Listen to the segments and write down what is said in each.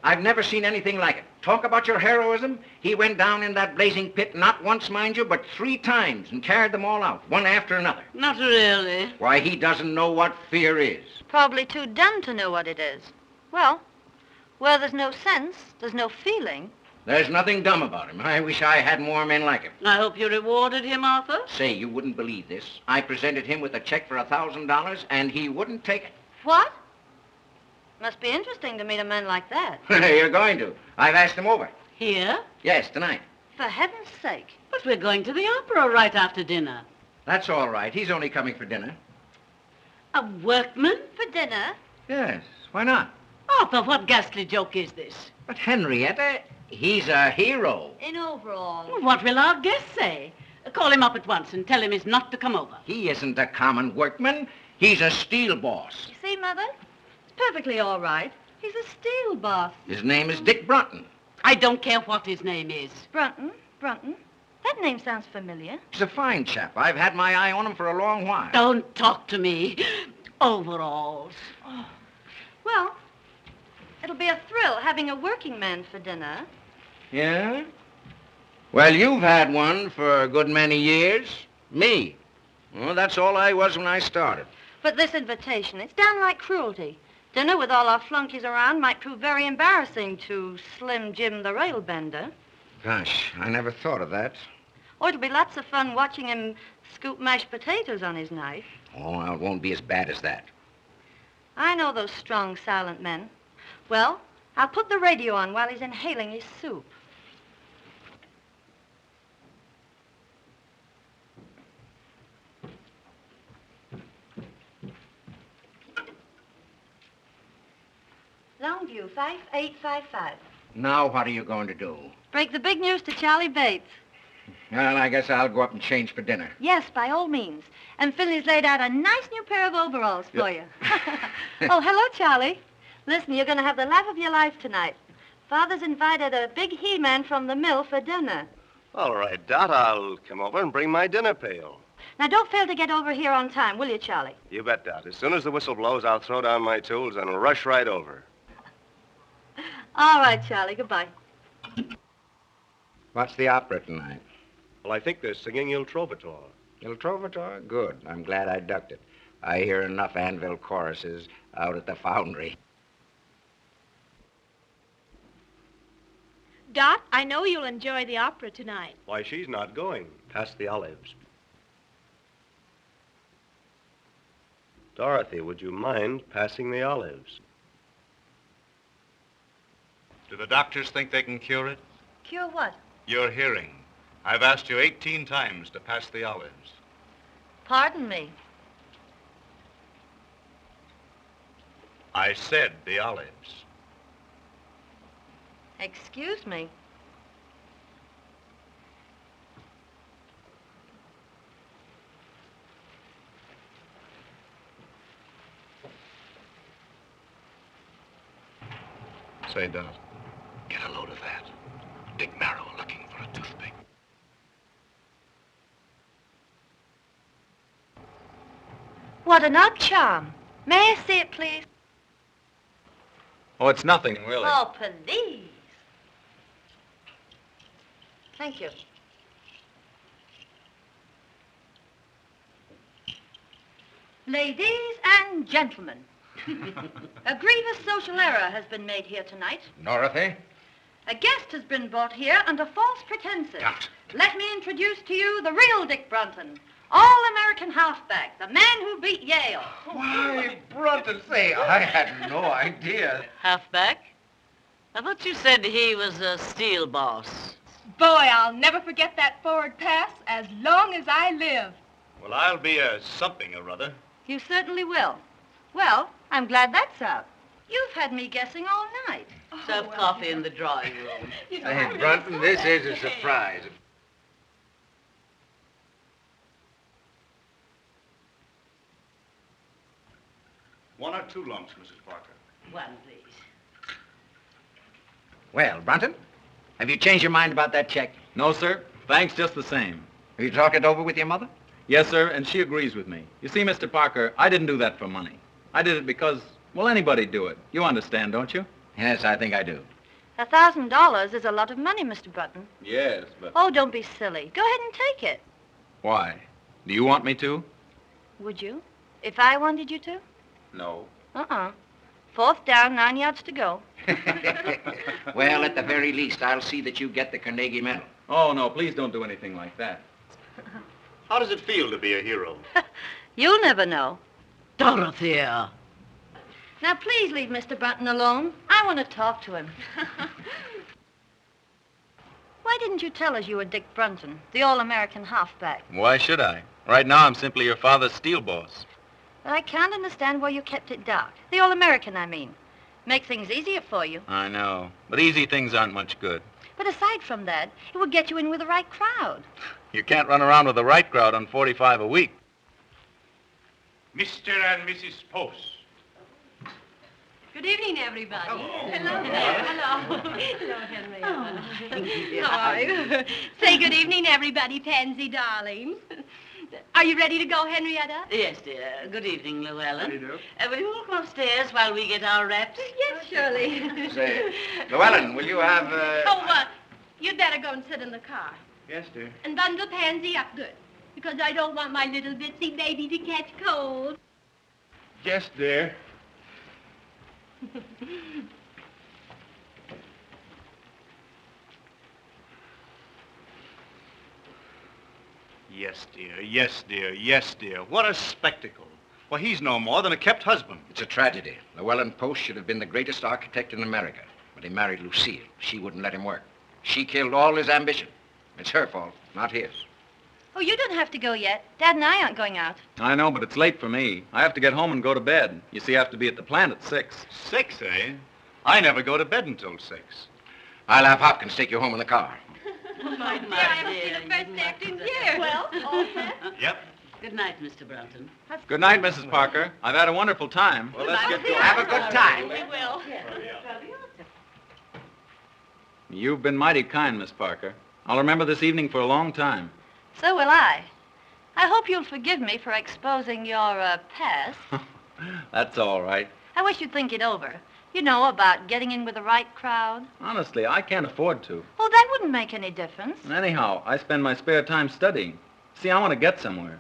I've never seen anything like it. Talk about your heroism. He went down in that blazing pit, not once, mind you, but 3 times, and carried them all out, one after another. Not really. Why, he doesn't know what fear is. Probably too dumb to know what it is. Well, where there's no sense, there's no feeling. There's nothing dumb about him. I wish I had more men like him. I hope you rewarded him, Arthur. Say, you wouldn't believe this. I presented him with a check for $1,000, and he wouldn't take it. What? Must be interesting to meet a man like that. You're going to. I've asked him over. Here? Yes, tonight. For heaven's sake. But we're going to the opera right after dinner. That's all right. He's only coming for dinner. A workman? For dinner? Yes, why not? Arthur, what ghastly joke is this? But Henrietta, he's a hero. In overalls. Well, what will our guest say? Call him up at once and tell him he's not to come over. He isn't a common workman. He's a steel boss. You see, Mother? It's perfectly all right. He's a steel boss. His name is Dick Brunton. I don't care what his name is. Brunton? That name sounds familiar. He's a fine chap. I've had my eye on him for a long while. Don't talk to me. Overalls. Oh. Well, it'll be a thrill having a working man for dinner. Yeah? Well, you've had one for a good many years. Me. Well, that's all I was when I started. But this invitation, it's downright cruelty. Dinner with all our flunkies around might prove very embarrassing to Slim Jim the railbender. Gosh, I never thought of that. Or it'll be lots of fun watching him scoop mashed potatoes on his knife. Oh, well, it won't be as bad as that. I know those strong, silent men. Well, I'll put the radio on while he's inhaling his soup. Longview, 5855. Now what are you going to do? Break the big news to Charlie Bates. Well, I guess I'll go up and change for dinner. Yes, by all means. And Finley's laid out a nice new pair of overalls for you. Oh, hello, Charlie. Listen, you're going to have the laugh of your life tonight. Father's invited a big he-man from the mill for dinner. All right, Dot, I'll come over and bring my dinner pail. Now, don't fail to get over here on time, will you, Charlie? You bet, Dot. As soon as the whistle blows, I'll throw down my tools and rush right over. All right, Charlie. Goodbye. What's the opera tonight? Well, I think they're singing Il Trovatore. Il Trovatore? Good. I'm glad I ducked it. I hear enough Anvil choruses out at the foundry. Dot, I know you'll enjoy the opera tonight. Why, she's not going. Past the olives. Dorothy, would you mind passing the olives? Do the doctors think they can cure it? Cure what? Your hearing. I've asked you 18 times to pass the olives. Pardon me. I said the olives. Excuse me. Say, Dot, get a load of that. Dick Merrill looking for a toothpick. What an odd charm. May I see it, please? Oh, it's nothing, really. Oh, please. Thank you. Ladies and gentlemen, a grievous social error has been made here tonight. Dorothy? A guest has been brought here under false pretenses. Dot. Let me introduce to you the real Dick Brunton, all-American halfback, the man who beat Yale. Why, Brunton, say, I had no idea. Halfback? I thought you said he was a steel boss. Boy, I'll never forget that forward pass as long as I live. Well, I'll be a something or other. You certainly will. Well, I'm glad that's out. You've had me guessing all night. Serve coffee in the drawing room. Hey, Brunton, this is a surprise. One or two lumps, Mrs. Parker. One, please. Well, Brunton, have you changed your mind about that check? No, sir. Thanks just the same. Have you talked it over with your mother? Yes, sir, and she agrees with me. You see, Mr. Parker, I didn't do that for money. I did it because, well, anybody'd do it. You understand, don't you? Yes, I think I do. $1,000 is a lot of money, Mr. Brunton. Yes, but... Oh, don't be silly. Go ahead and take it. Why? Do you want me to? Would you? If I wanted you to? No. Fourth down, 9 yards to go. Well, at the very least, I'll see that you get the Carnegie Medal. Oh, no, please don't do anything like that. How does it feel to be a hero? You'll never know. Dorothea. Now, please leave Mr. Brunton alone. I want to talk to him. Why didn't you tell us you were Dick Brunton, the all-American halfback? Why should I? Right now, I'm simply your father's steel boss. But I can't understand why you kept it dark. The all-American, I mean. Make things easier for you. I know, but easy things aren't much good. But aside from that, it would get you in with the right crowd. You can't run around with the right crowd on 45 a week. Mr. and Mrs. Post. Good evening, everybody. Hello. Hello, Henry. How are you? Say good evening, everybody, Pansy darling. Are you ready to go, Henrietta? Yes, dear. Good evening, Llewellyn. How do you do? Will you walk upstairs while we get our wraps? Yes, Shirley. Say, Llewellyn, will you have, You'd better go and sit in the car. Yes, dear. And bundle Pansy up good, because I don't want my little bitsy baby to catch cold. Yes, dear. Yes, dear. Yes, dear. Yes, dear. What a spectacle. Well, he's no more than a kept husband. It's a tragedy. Llewellyn Post should have been the greatest architect in America, but he married Lucille. She wouldn't let him work. She killed all his ambition. It's her fault, not his. Oh, you don't have to go yet. Dad and I aren't going out. I know, but it's late for me. I have to get home and go to bed. You see, I have to be at the plant at 6. 6, eh? I never go to bed until 6. I'll have Hopkins take you home in the car. My Dear, I haven't seen the first act in years. Well, all set? Yep. Good night, Mr. Brunton. Good night, Mrs. Parker. I've had a wonderful time. Well, let's get going. Have a good time. We will. You've been mighty kind, Miss Parker. I'll remember this evening for a long time. So will I. I hope you'll forgive me for exposing your past. That's all right. I wish you'd think it over. You know, about getting in with the right crowd. Honestly, I can't afford to. Oh, that wouldn't make any difference. Anyhow, I spend my spare time studying. See, I want to get somewhere.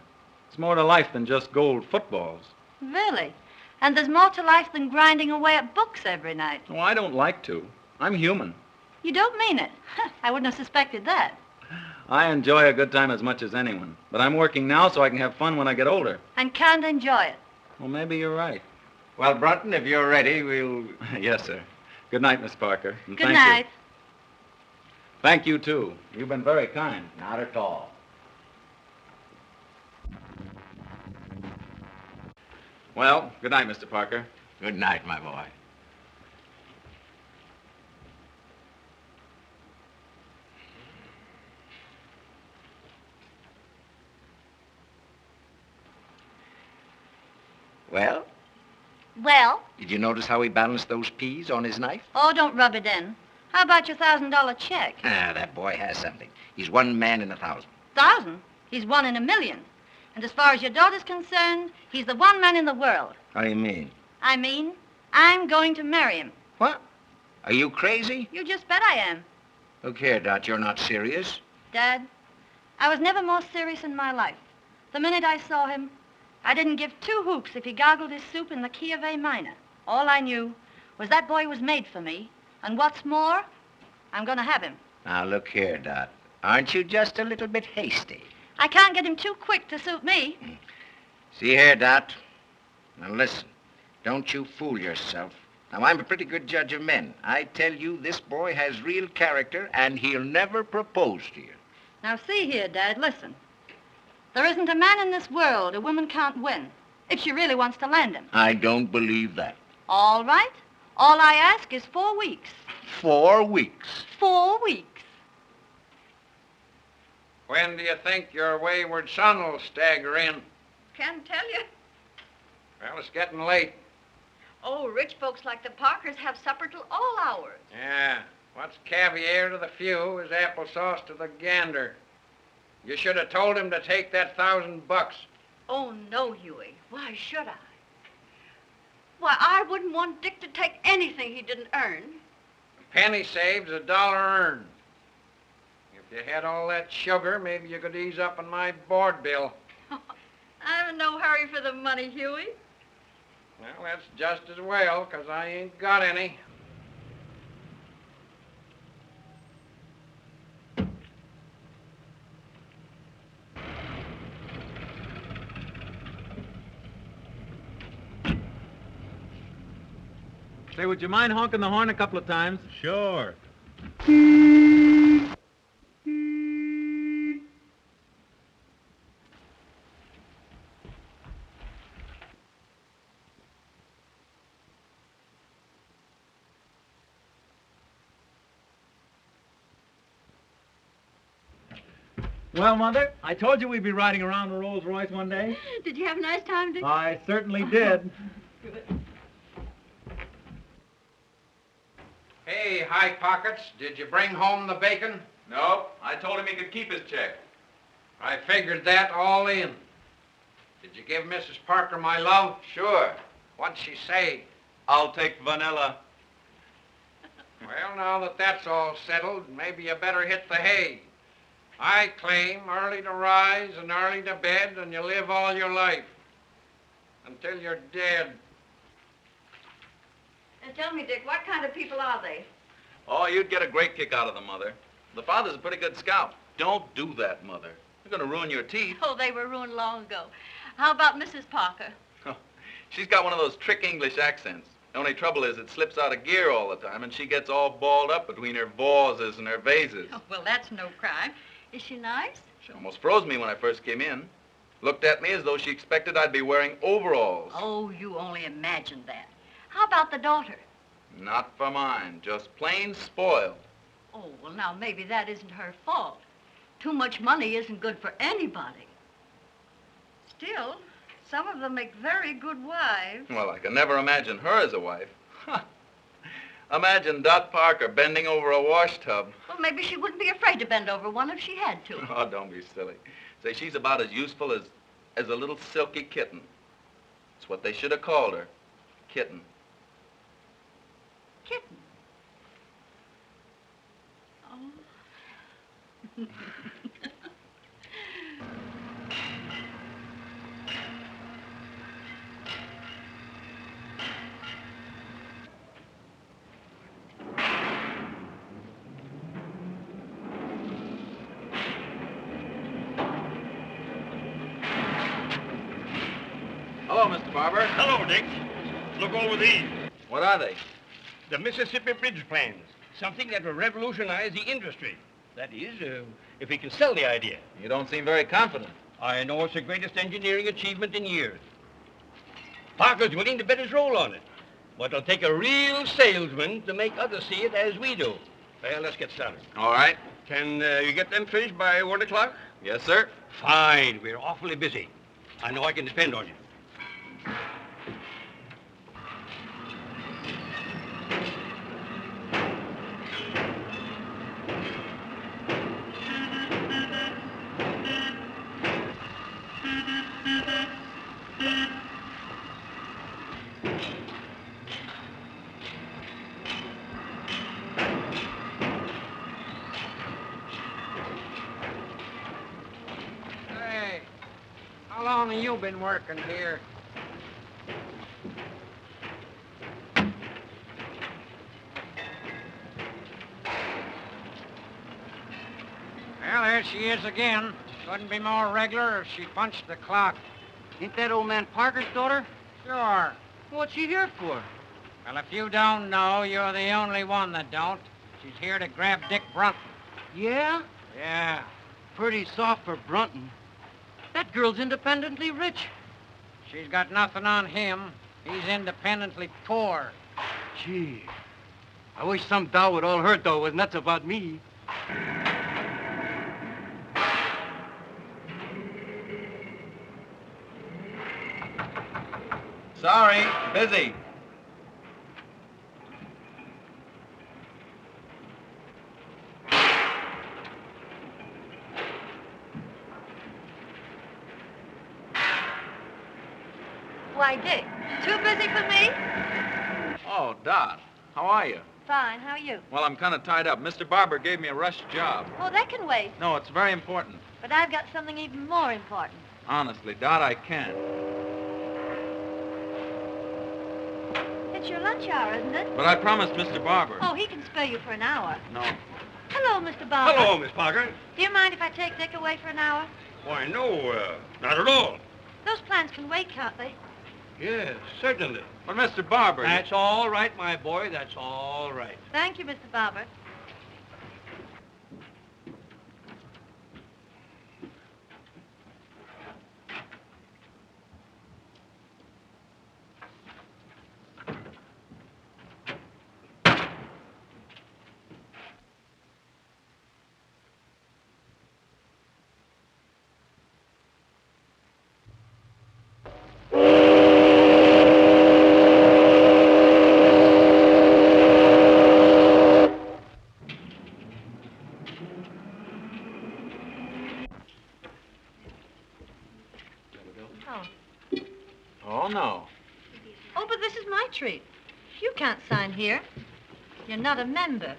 It's more to life than just gold footballs. Really? And there's more to life than grinding away at books every night. Oh, I don't like to. I'm human. You don't mean it. I wouldn't have suspected that. I enjoy a good time as much as anyone. But I'm working now so I can have fun when I get older. And can't enjoy it. Well, maybe you're right. Well, Brunton, if you're ready, we'll... Yes, sir. Good night, Miss Parker. And Good thank night. You. Thank you, too. You've been very kind. Not at all. Well, good night, Mr. Parker. Good night, my boy. Well, Well? did you notice how he balanced those peas on his knife? Oh, don't rub it in. How about your $1,000 check? That boy has something. He's one man in 1,000. 1,000? He's 1 in a million. And as far as your daughter's concerned, he's the one man in the world. How do you mean? I mean, I'm going to marry him. What? Are you crazy? You just bet I am. Look here, Dot, you're not serious. Dad, I was never more serious in my life. The minute I saw him, I didn't give 2 hoops if he gargled his soup in the key of A minor. All I knew was that boy was made for me. And what's more, I'm going to have him. Now, look here, Dot. Aren't you just a little bit hasty? I can't get him too quick to suit me. See here, Dot. Now, listen. Don't you fool yourself. Now, I'm a pretty good judge of men. I tell you, this boy has real character, and he'll never propose to you. Now, see here, Dad, listen. There isn't a man in this world a woman can't win, if she really wants to land him. I don't believe that. All right. All I ask is 4 weeks. 4 weeks. 4 weeks. When do you think your wayward son will stagger in? Can't tell you. Well, it's getting late. Oh, rich folks like the Parkers have supper till all hours. Yeah. What's caviar to the few is applesauce to the gander. You should have told him to take that $1,000. Oh, no, Huey. Why should I? Why, I wouldn't want Dick to take anything he didn't earn. penny saved is a dollar earned. If you had all that sugar, maybe you could ease up on my board bill. I'm in no hurry for the money, Huey. Well, that's just as well, 'cause I ain't got any. Say, would you mind honking the horn a couple of times? Sure. Well, Mother, I told you we'd be riding around a Rolls Royce one day. Did you have a nice time, Dick? I certainly did. Hey, High Pockets, did you bring home the bacon? No, I told him he could keep his check. I figured that all in. Did you give Mrs. Parker my love? Sure. What'd she say? I'll take vanilla. Well, now that that's all settled, maybe you better hit the hay. I claim early to rise and early to bed, and you live all your life. Until you're dead. And tell me, Dick, what kind of people are they? Oh, you'd get a great kick out of them, Mother. The father's a pretty good scout. Don't do that, Mother. You're going to ruin your teeth. Oh, they were ruined long ago. How about Mrs. Parker? Oh, she's got one of those trick English accents. The only trouble is it slips out of gear all the time, and she gets all balled up between her vases and her vases. Oh, well, that's no crime. Is she nice? She almost froze me when I first came in. Looked at me as though she expected I'd be wearing overalls. Oh, you only imagined that. How about the daughter? Not for mine, just plain spoiled. Oh, well, now, maybe that isn't her fault. Too much money isn't good for anybody. Still, some of them make very good wives. Well, I can never imagine her as a wife. Imagine Dot Parker bending over a wash tub. Well, maybe she wouldn't be afraid to bend over one if she had to. Oh, don't be silly. Say, she's about as useful as a little silky kitten. It's what they should have called her. Kitten. Kitten. Oh. Hello, Mr. Barber. Hello, Dick. Look over these. What are they? The Mississippi Bridge plans. Something that will revolutionize the industry. That is, if we can sell the idea. You don't seem very confident. I know it's the greatest engineering achievement in years. Parker's willing to bet his roll on it. But it'll take a real salesman to make others see it as we do. Well, let's get started. All right. Can you get them finished by 1 o'clock? Yes, sir. Fine. We're awfully busy. I know I can depend on you. Hey, how long have you been working here? Well, there she is again. Couldn't be more regular if she punched the clock. Ain't that old man Parker's daughter? Sure. What's she here for? Well, if you don't know, you're the only one that don't. She's here to grab Dick Brunton. Yeah? Yeah. Pretty soft for Brunton. That girl's independently rich. She's got nothing on him. He's independently poor. Gee. I wish some doll would all her dough was nuts about me. Sorry, busy. Why, Dick, too busy for me? Oh, Dot, how are you? Fine. How are you? Well, I'm kind of tied up. Mr. Barber gave me a rush job. Oh, that can wait. No, it's very important. But I've got something even more important. Honestly, Dot, I can't. It's your lunch hour, isn't it? But I promised Mr. Barber. Oh, he can spare you for an hour. No. Hello, Mr. Barber. Hello, Miss Parker. Do you mind if I take Dick away for an hour? Why, no, not at all. Those plans can wait, can't they? Yes, certainly. But Mr. Barber... That's all right, my boy. That's all right. Thank you, Mr. Barber. Oh, no. Oh, but this is my treat. You can't sign here. You're not a member.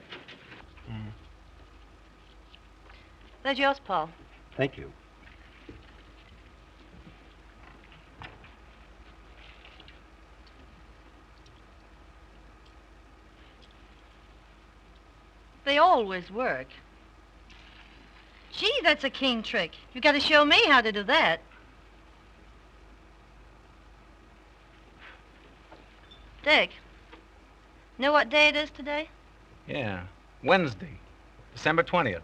There's yours, Paul. Thank you. They always work. Gee, that's a keen trick. You got to show me how to do that. Dick, know what day it is today? Yeah. Wednesday, December 20th.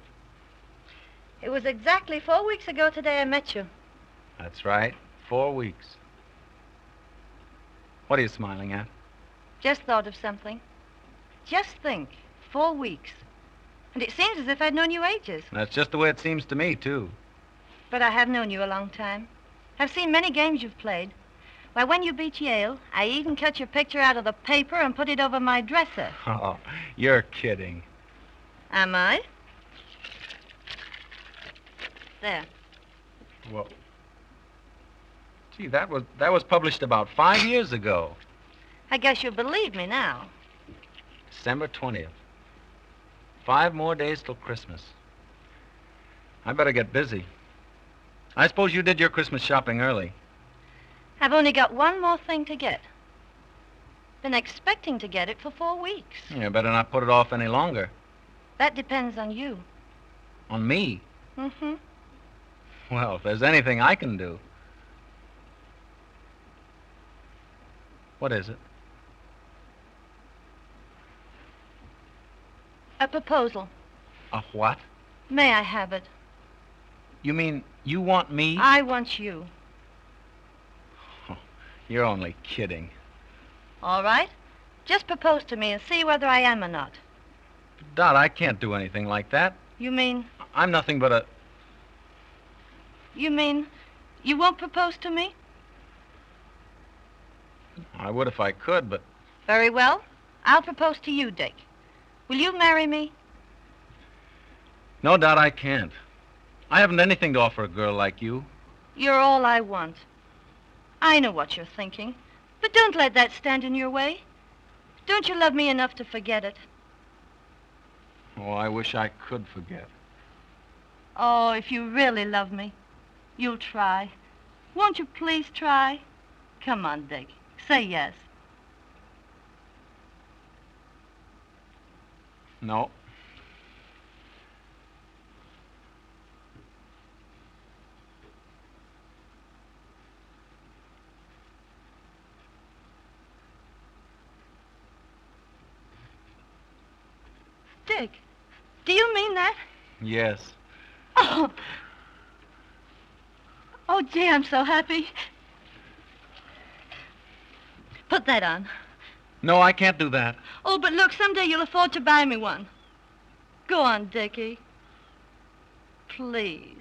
It was exactly 4 weeks ago today I met you. That's right. 4 weeks. What are you smiling at? Just thought of something. Just think, 4 weeks. And it seems as if I'd known you ages. That's just the way it seems to me, too. But I have known you a long time. I've seen many games you've played. Why, when you beat Yale, I even cut your picture out of the paper and put it over my dresser. Oh, you're kidding. Am I? There. Well, gee, that was published about 5 years ago. I guess you'll believe me now. December 20th. 5 more days till Christmas. I better get busy. I suppose you did your Christmas shopping early. I've only got one more thing to get. Been expecting to get it for 4 weeks. You better not put it off any longer. That depends on you. On me? Mm-hmm. Well, if there's anything I can do. What is it? A proposal. A what? May I have it? You mean you want me? I want you. Oh, you're only kidding. All right. Just propose to me and see whether I am or not. Dot, I can't do anything like that. You mean... I'm nothing but a... You mean you won't propose to me? I would if I could, but... Very well. I'll propose to you, Dick. Will you marry me? No, Dot, I can't. I haven't anything to offer a girl like you. You're all I want. I know what you're thinking, but don't let that stand in your way. Don't you love me enough to forget it? Oh, I wish I could forget. Oh, if you really love me, you'll try. Won't you please try? Come on, Dick. Say yes. No. Dick, do you mean that? Yes. Oh. Oh, gee, I'm so happy. Put that on. No, I can't do that. Oh, but look, someday you'll afford to buy me one. Go on, Dickie. Please.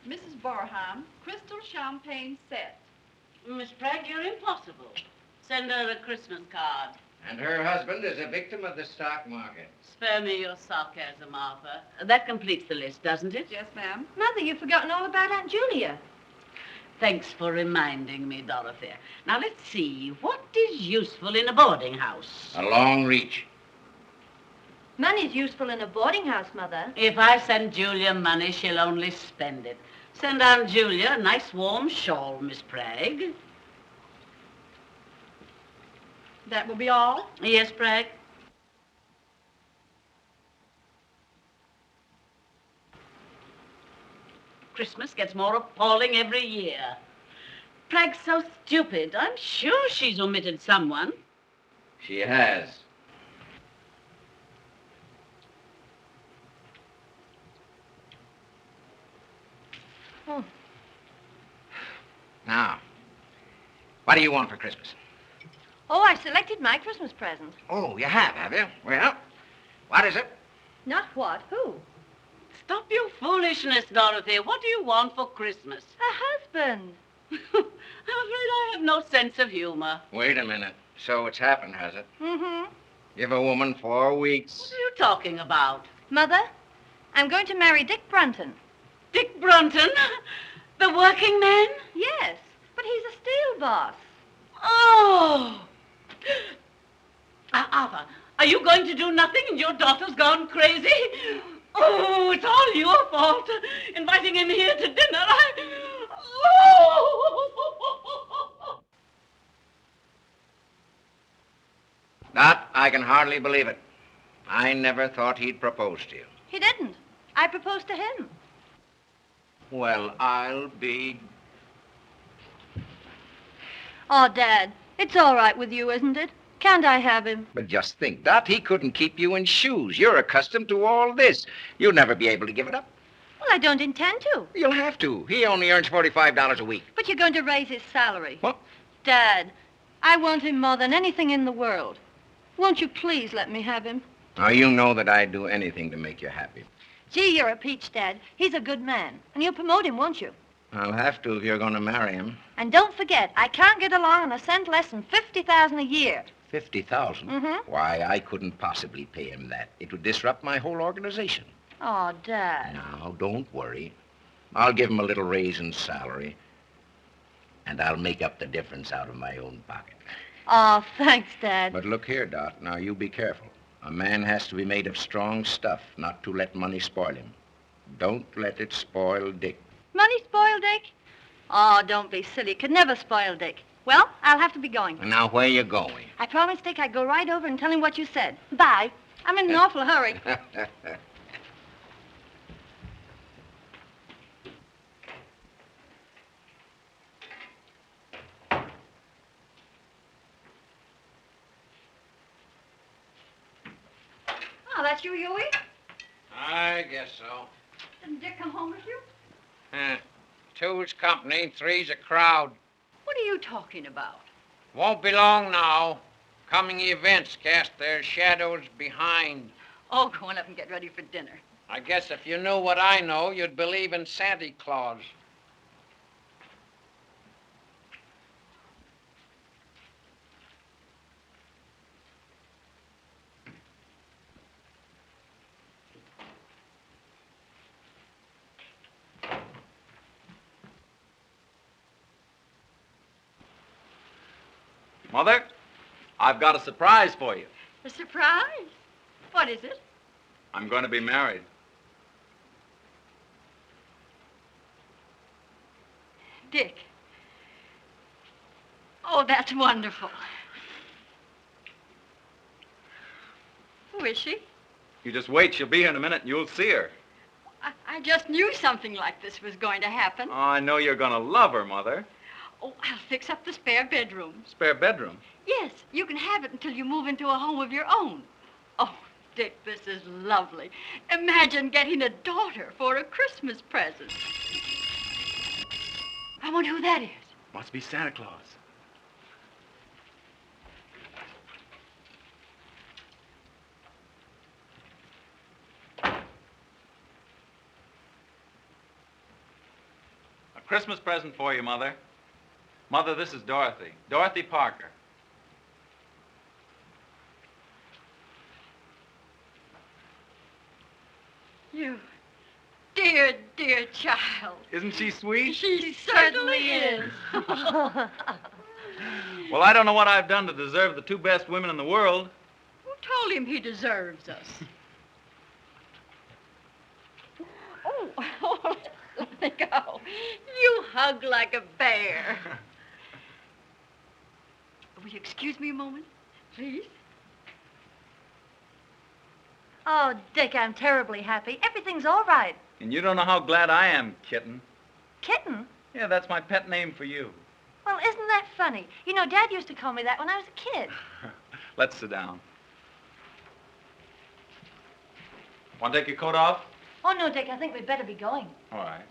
Mrs. Barham, crystal champagne set. Miss Pratt, you're impossible. Send her a Christmas card. And her husband is a victim of the stock market. Spare me your sarcasm, Arthur. That completes the list, doesn't it? Yes, ma'am. Mother, you've forgotten all about Aunt Julia. Thanks for reminding me, Dorothy. Now, let's see. What is useful in a boarding house? A long reach. Money's useful in a boarding house, Mother. If I send Julia money, she'll only spend it. Send Aunt Julia a nice warm shawl, Miss Bragg. That will be all? Yes, Bragg? Christmas gets more appalling every year. Bragg's so stupid. I'm sure she's omitted someone. She has. Oh. Now, what do you want for Christmas? Oh, I've selected my Christmas present. Oh, you have you? Well, what is it? Not what? Who? Stop your foolishness, Dorothy. What do you want for Christmas? A husband. I'm afraid I have no sense of humor. Wait a minute. So it's happened, has it? Mm-hmm. Give a woman 4 weeks. What are you talking about? Mother, I'm going to marry Dick Brunton. Dick Brunton? The working man? Yes, but he's a steel boss. Oh! Arthur, are you going to do nothing and your daughter's gone crazy? Oh, it's all your fault. Inviting him here to dinner. Oh! That, I can hardly believe it. I never thought he'd propose to you. He didn't. I proposed to him. Well, I'll be... Oh, Dad, it's all right with you, isn't it? Can't I have him? But just think, Dot, he couldn't keep you in shoes. You're accustomed to all this. You'll never be able to give it up. Well, I don't intend to. You'll have to. He only earns $45 a week. But you're going to raise his salary. What? Dad, I want him more than anything in the world. Won't you please let me have him? Now, you know that I'd do anything to make you happy. Gee, you're a peach, Dad. He's a good man. And you'll promote him, won't you? I'll have to if you're going to marry him. And don't forget, I can't get along on a cent less than $50,000 a year. $50,000? Mm-hmm. Why, I couldn't possibly pay him that. It would disrupt my whole organization. Oh, Dad. Now, don't worry. I'll give him a little raise in salary, and I'll make up the difference out of my own pocket. Oh, thanks, Dad. But look here, Dot. Now, you be careful. A man has to be made of strong stuff, not to let money spoil him. Don't let it spoil Dick. Money spoil Dick? Oh, don't be silly. Could never spoil Dick. Well, I'll have to be going. And now, where you going? I promised Dick I'd go right over and tell him what you said. Bye. I'm in an awful hurry. Oh, that's you, Huey? I guess so. Didn't Dick come home with you? Two's company, three's a crowd. What are you talking about? Won't be long now. Coming events cast their shadows behind. Oh, go on up and get ready for dinner. I guess if you knew what I know, you'd believe in Santa Claus. Mother, I've got a surprise for you. A surprise? What is it? I'm going to be married. Dick. Oh, that's wonderful. Who is she? You just wait. She'll be here in a minute and you'll see her. I just knew something like this was going to happen. Oh, I know you're going to love her, Mother. Oh, I'll fix up the spare bedroom. Spare bedroom? Yes, you can have it until you move into a home of your own. Oh, Dick, this is lovely. Imagine getting a daughter for a Christmas present. I wonder who that is. Must be Santa Claus. A Christmas present for you, Mother. Mother, this is Dorothy. Dorothy Parker. You dear, dear child. Isn't she sweet? She certainly is. Well, I don't know what I've done to deserve the two best women in the world. Who told him he deserves us? Oh, let me go. You hug like a bear. Will you excuse me a moment, please? Oh, Dick, I'm terribly happy. Everything's all right. And you don't know how glad I am, kitten. Kitten? Yeah, that's my pet name for you. Well, isn't that funny? You know, Dad used to call me that when I was a kid. Let's sit down. Want to take your coat off? Oh, no, Dick, I think we'd better be going. All right.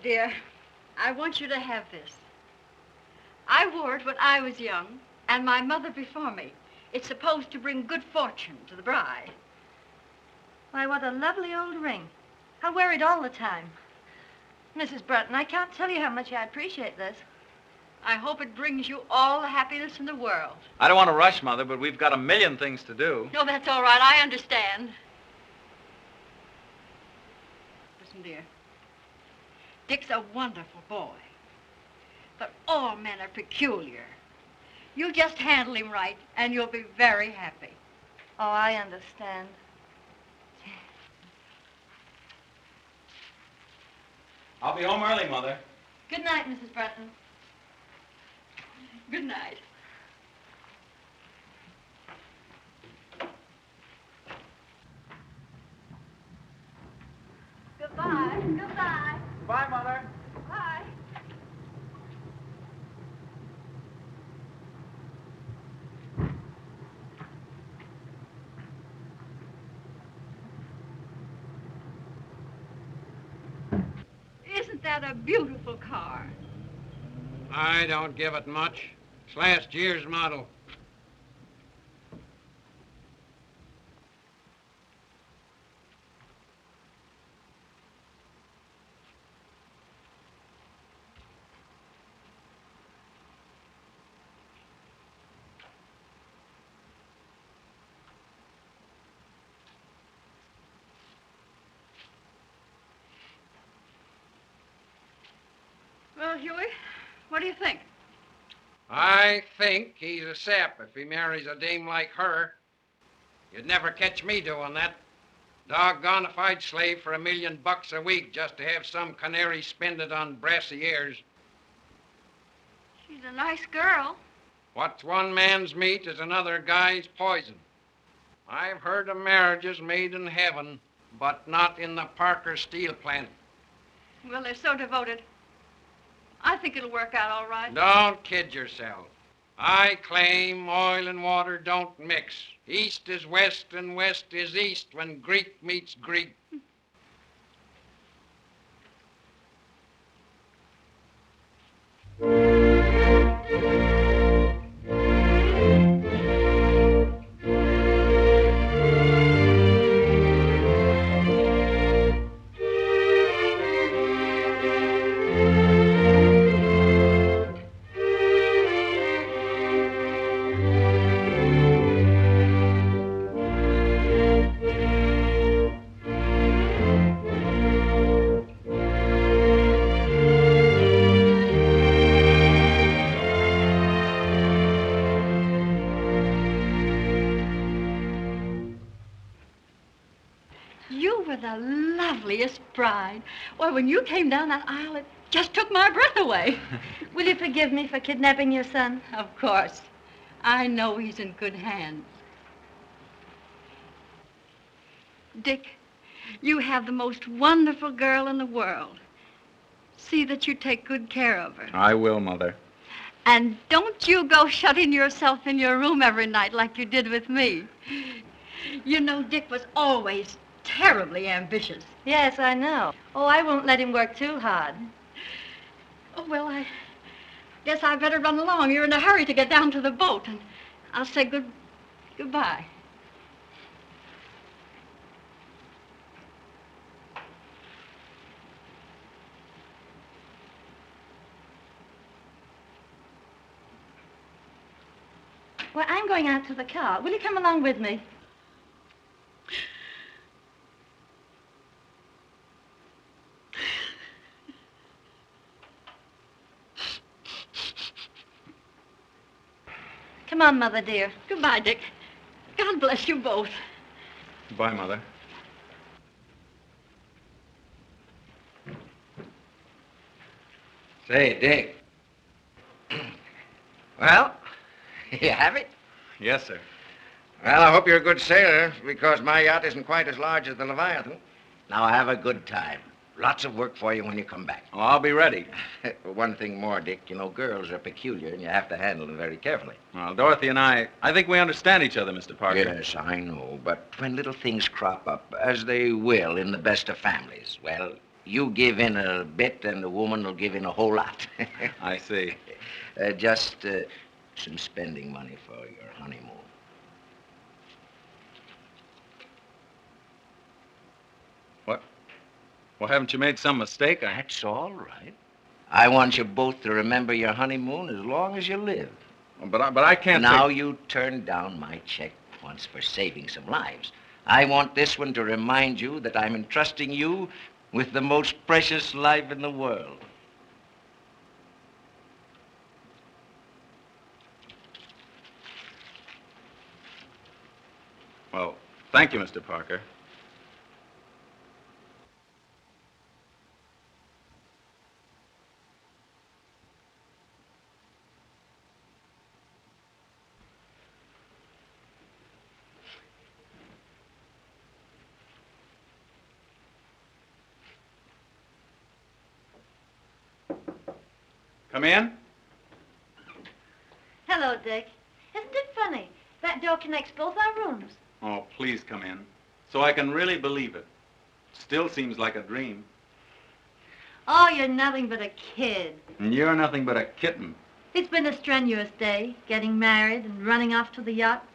Dear, I want you to have this. I wore it when I was young, and my mother before me. It's supposed to bring good fortune to the bride. Why, what a lovely old ring. I wear it all the time. Mrs. Brunton, I can't tell you how much I appreciate this. I hope it brings you all the happiness in the world. I don't want to rush, Mother, but we've got a million things to do. No, that's all right. I understand. Listen, dear. Dick's a wonderful boy. But all men are peculiar. You just handle him right, and you'll be very happy. Oh, I understand. I'll be home early, Mother. Good night, Mrs. Brunton. Good night. Goodbye. Goodbye. Bye, Mother. Bye. Isn't that a beautiful car? I don't give it much. It's last year's model. Well, Huey, what do you think? I think he's a sap if he marries a dame like her. You'd never catch me doing that. Doggone if I'd slave for $1 million a week just to have some canary spend it on brassy ears. She's a nice girl. What's one man's meat is another guy's poison. I've heard of marriages made in heaven, but not in the Parker steel plant. Well, they're so devoted. I think it'll work out all right. Don't kid yourself. I claim oil and water don't mix. East is west and west is east when Greek meets Greek. You were the loveliest bride. Well, when you came down that aisle, it just took my breath away. Will you forgive me for kidnapping your son? Of course. I know he's in good hands. Dick, you have the most wonderful girl in the world. See that you take good care of her. I will, Mother. And don't you go shutting yourself in your room every night like you did with me. You know, Dick was always terribly ambitious. Yes, I know. Oh, I won't let him work too hard. Oh, well, I guess I better run along. You're in a hurry to get down to the boat, and I'll say goodbye. Well, I'm going out to the car. Will you come along with me? Come on, Mother dear. Goodbye, Dick. God bless you both. Goodbye, Mother. Say, Dick. Well, you have it? Yes, sir. Well, I hope you're a good sailor, because my yacht isn't quite as large as the Leviathan. Now, have a good time. Lots of work for you when you come back. Oh, I'll be ready. One thing more, Dick. You know, girls are peculiar, and you have to handle them very carefully. Well, Dorothy and I think we understand each other, Mr. Parker. Yes, I know. But when little things crop up, as they will in the best of families, well, you give in a bit, and the woman will give in a whole lot. I see. Just some spending money for your honeymoon. What? Well, haven't you made some mistake? That's all right. I want you both to remember your honeymoon as long as you live. But I can't. Now you turned down my check once for saving some lives. I want this one to remind you that I'm entrusting you with the most precious life in the world. Well, thank you, Mr. Parker. Come in. Hello, Dick. Isn't it funny? That door connects both our rooms. Oh, please come in, so I can really believe it. Still seems like a dream. Oh, you're nothing but a kid. And you're nothing but a kitten. It's been a strenuous day, getting married and running off to the yacht.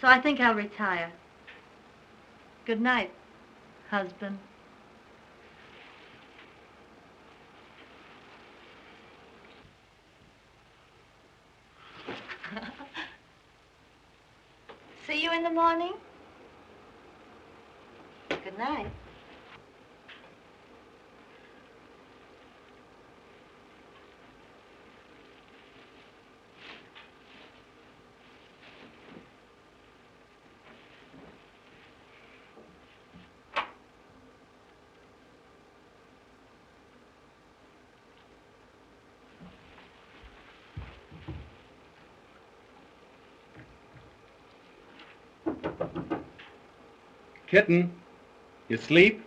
So I think I'll retire. Good night, husband. See you in the morning. Good night. Kitten, you sleep?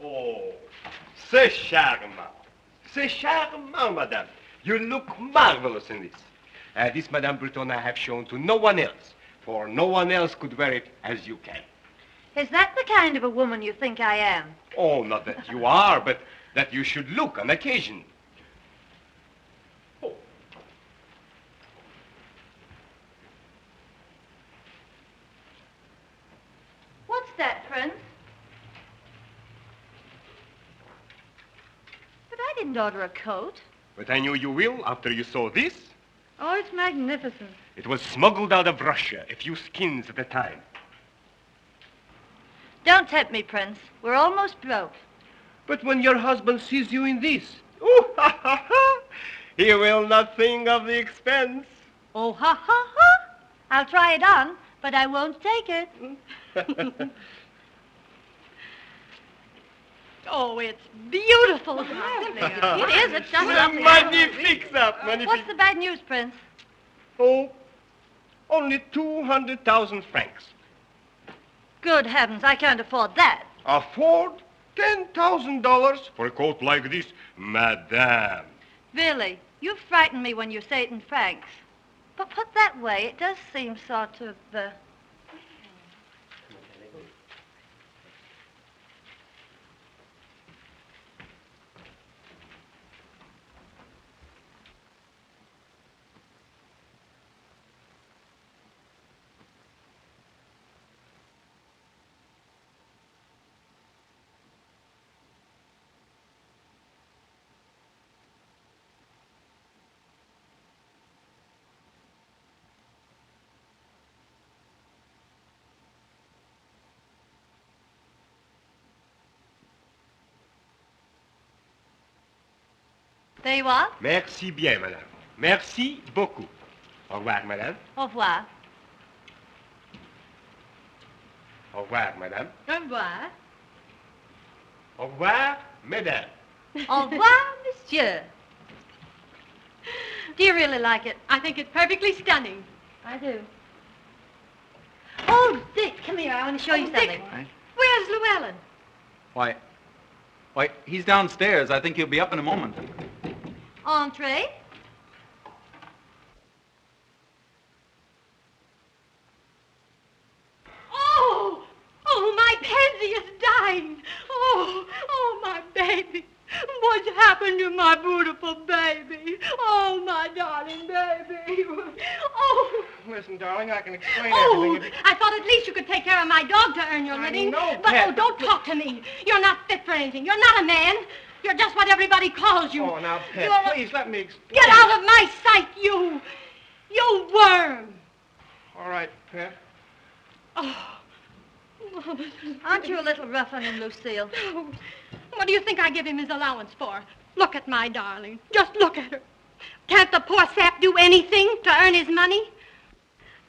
Oh, c'est charmant. C'est charmant, madame. You look marvelous in this. This, Madame Brunton, I have shown to no one else, for no one else could wear it as you can. Is that the kind of a woman you think I am? Oh, not that you are, but that you should look on occasion. Oh. What's that, Prince? But I didn't order a coat. But I knew you will after you saw this. Oh, it's magnificent. It was smuggled out of Russia, a few skins at a time. Don't tempt me, Prince. We're almost broke. But when your husband sees you in this, ooh, ha, ha, ha, he will not think of the expense. Oh, ha, ha, ha. I'll try it on, but I won't take it. Oh, it's beautiful. It is. It's just Magnifique, ça, magnifique. What's the bad news, Prince? Oh, only 200,000 francs. Good heavens, I can't afford that. Afford? $10,000 for a coat like this? Madame. Billy, you frighten me when you say it in francs. But put that way, it does seem sort of, There you are. Merci bien, madame. Merci beaucoup. Au revoir, madame. Au revoir. Au revoir, madame. Au revoir. Au revoir, mesdames. Au revoir, monsieur. Do you really like it? I think it's perfectly stunning. I do. Oh, Dick, come here. I want to show you something. Right. Where's Llewellyn? Why, he's downstairs. I think he'll be up in a moment. Entree. Oh, my Pansy is dying. Oh, my baby. What's happened to my beautiful baby? Oh, my darling baby. Oh. Listen, darling, I can explain Oh, everything. I thought at least you could take care of my dog to earn your living. know, But, Pet. oh, don't talk to me. You're not fit for anything. You're not a man. You're just what everybody calls you. Oh, now, Pet, You're a- please let me explain. Get out of my sight, you worm. All right, Pet. Oh. Aren't you a little rough on him, Lucille? What do you think I give him his allowance for? Look at my darling. Just look at her. Can't the poor sap do anything to earn his money?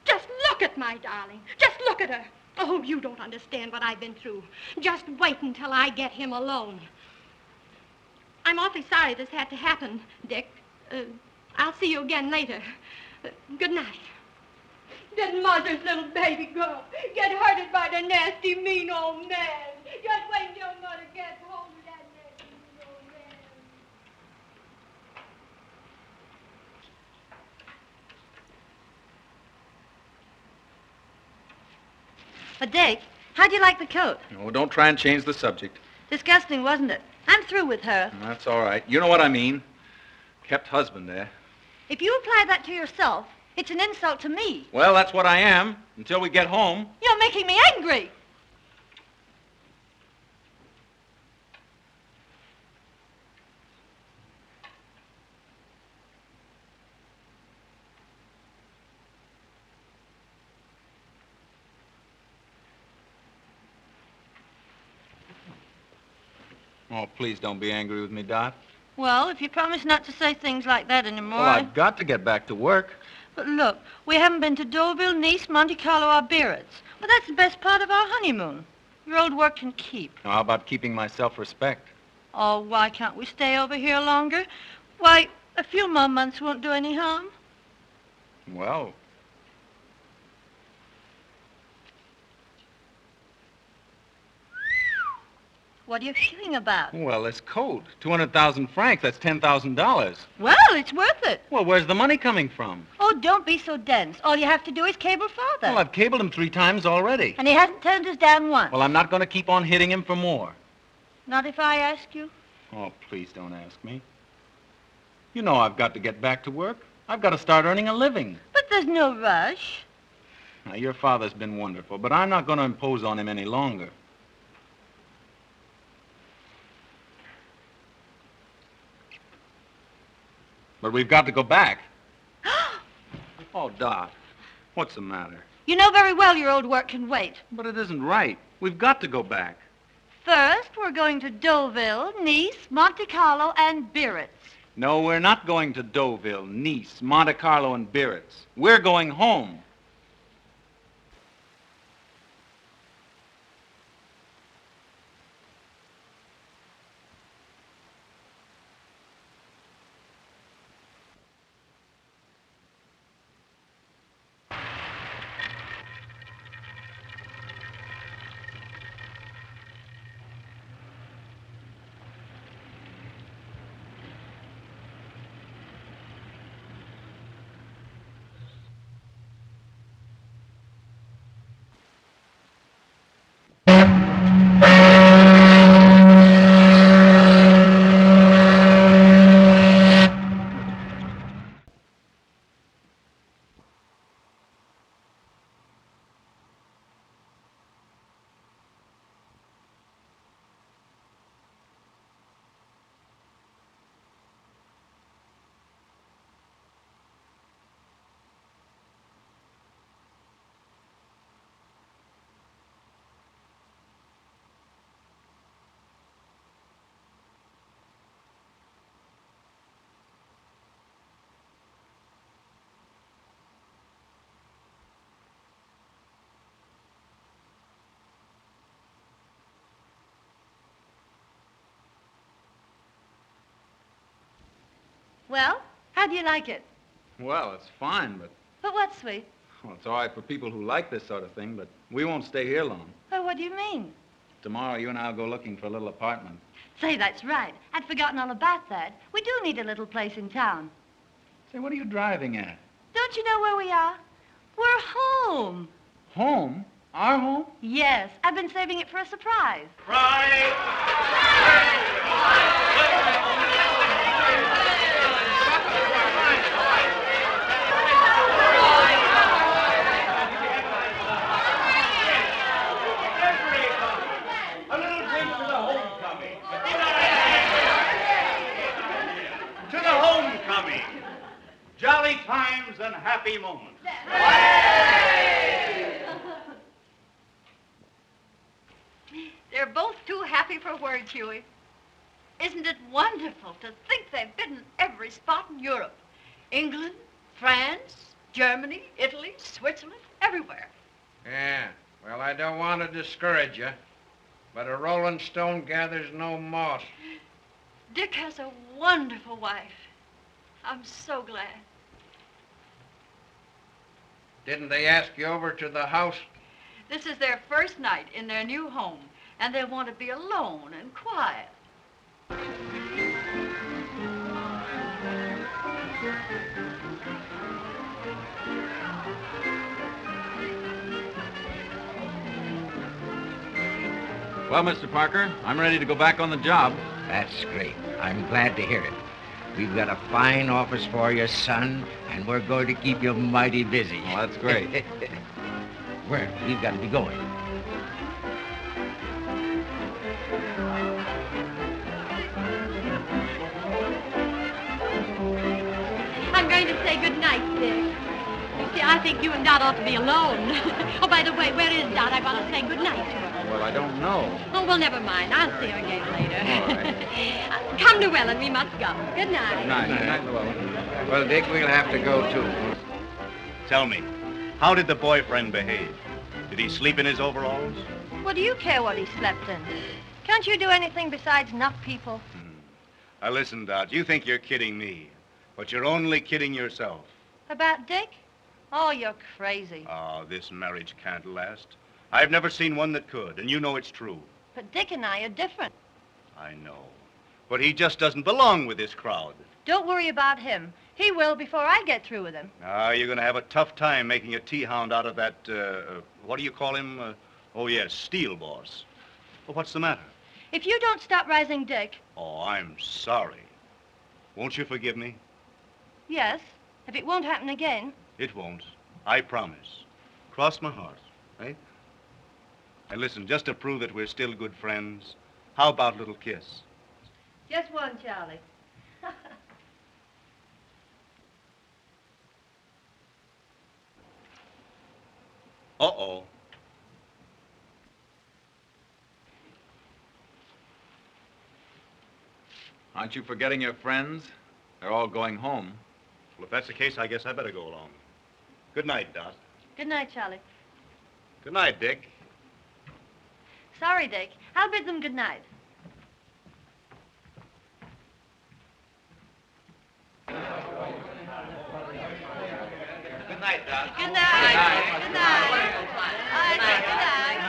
Just look at my darling. Just look at her. Oh, you don't understand what I've been through. Just wait until I get him alone. I'm awfully sorry this had to happen, Dick. I'll see you again later. Good night. Didn't Mother's little baby girl get hurted by the nasty, mean old man? Just wait until Mother gets home with that nasty, mean old man. But, Dick, how'd you like the coat? Oh, don't try and change the subject. Disgusting, wasn't it? I'm through with her. That's all right. You know what I mean. Kept husband there. If you apply that to yourself, it's an insult to me. Well, that's what I am, until we get home. You're making me angry. Oh, please don't be angry with me, Dot. Well, if you promise not to say things like that anymore. Well, I've got to get back to work. But look, we haven't been to Deauville, Nice, Monte Carlo, or Biarritz. Well, that's the best part of our honeymoon. Your old work can keep. Now, how about keeping my self-respect? Oh, why can't we stay over here longer? Why, a few more months won't do any harm. Well, What are you feeling about? well, this coat. 200,000 francs, that's $10,000. Well, it's worth it. Well, where's the money coming from? Oh, don't be so dense. All you have to do is cable Father. Well, I've cabled him 3 times already. And he hasn't turned us down once. Well, I'm not going to keep on hitting him for more. Not if I ask you. Oh, please don't ask me. You know I've got to get back to work. I've got to start earning a living. But there's no rush. Now, your father's been wonderful, but I'm not going to impose on him any longer. But we've got to go back. Oh, Dot, what's the matter? You know very well your old work can wait. But it isn't right. We've got to go back. First, we're going to Deauville, Nice, Monte Carlo, and Biarritz. No, we're not going to Deauville, Nice, Monte Carlo, and Biarritz. We're going home. Well, how do you like it? Well, it's fine, but... But what, sweet? Well, it's all right for people who like this sort of thing, but we won't stay here long. Oh, what do you mean? Tomorrow, you and I will go looking for a little apartment. Say, that's right. I'd forgotten all about that. We do need a little place in town. Say, what are you driving at? Don't you know where we are? We're home. Home? Our home? Yes, I've been saving it for a surprise. A little drink to the homecoming. To the homecoming. Jolly times and happy moments. They're both too happy for words, Huey. Isn't it wonderful to think they've been in every spot in Europe? England, France, Germany, Italy, Switzerland, everywhere. Yeah, well, I don't want to discourage you, but a rolling stone gathers no moss. Dick has a wonderful wife. I'm so glad. Didn't they ask you over to the house? This is their first night in their new home, and they want to be alone and quiet. Well, Mr. Parker, I'm ready to go back on the job. That's great. I'm glad to hear it. We've got a fine office for you, son, and we're going to keep you mighty busy. Well, that's great. Well, we've got to be going. I'm going to say good night, Dick. You see, I think you and Dot ought to be alone. Oh, by the way, where is Dot? I want to say good night to her. Well, I don't know. Oh, well, never mind. I'll see her again later. All right. Come, Llewellyn. We must go. Good night. Good night. Good night, Llewellyn. Well, Dick, we'll have to go, too. Tell me, how did the boyfriend behave? Did he sleep in his overalls? What do you care what he slept in? Can't you do anything besides knock people? Now listen, Dot, you think you're kidding me, but you're only kidding yourself. About Dick? Oh, you're crazy. Oh, this marriage can't last. I've never seen one that could, and you know it's true. But Dick and I are different. I know. But he just doesn't belong with this crowd. Don't worry about him. He will before I get through with him. Ah, you're going to have a tough time making a tea-hound out of that, what do you call him? Oh, yes, steel boss. Well, what's the matter? If you don't stop rising Dick... Oh, I'm sorry. Won't you forgive me? Yes, if it won't happen again. It won't. I promise. Cross my heart, right? And listen, just to prove that we're still good friends, how about a little kiss? Just one, Charlie. Uh-oh. Aren't you forgetting your friends? They're all going home. Well, if that's the case, I guess I better go along. Good night, Dot. Good night, Charlie. Good night, Dick. Sorry, Dick. I'll bid them good night. Good night, Dot. Good night. Good night. All right, good night.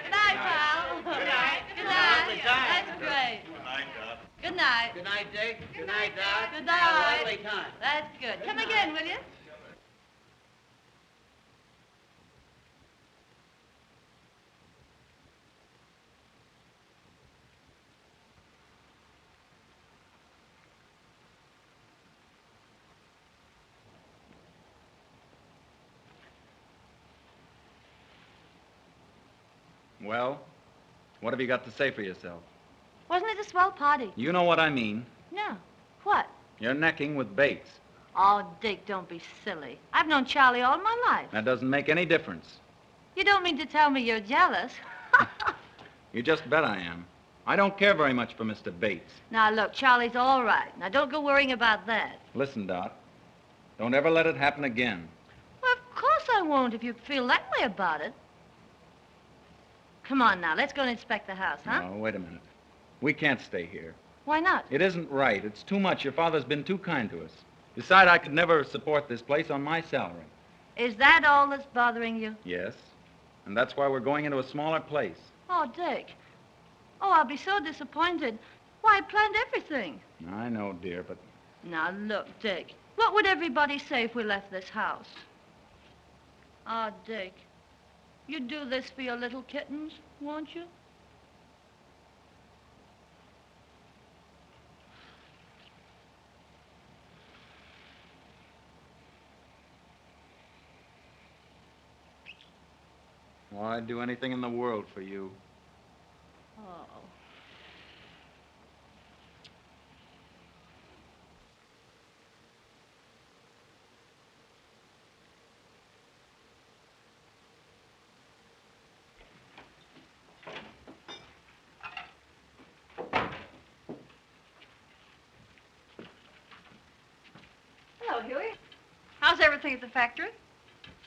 Good night, pal. Good night. Good night. That's great. Good night, Dot. Good night. Good night, Dick. Good night, Dot. Good night. Have a lovely time. That's good. Come again, will you? Well, what have you got to say for yourself? Wasn't it a swell party? You know what I mean. No. What? You're necking with Bates. Oh, Dick, don't be silly. I've known Charlie all my life. That doesn't make any difference. You don't mean to tell me you're jealous? You just bet I am. I don't care very much for Mr. Bates. Now, look, Charlie's all right. Now, don't go worrying about that. Listen, Dot. Don't ever let it happen again. Well, of course I won't if you feel that way about it. Come on now, let's go and inspect the house, huh? No, wait a minute. We can't stay here. Why not? It isn't right. It's too much. Your father's been too kind to us. Besides, I could never support this place on my salary. Is that all that's bothering you? Yes. And that's why we're going into a smaller place. Oh, Dick. Oh, I'll be so disappointed. Why, I planned everything. I know, dear, but... Now, look, Dick. What would everybody say if we left this house? Oh, Dick. You'd do this for your little kittens, won't you? Well, I'd do anything in the world for you. Oh. Hello, Huey. How's everything at the factory?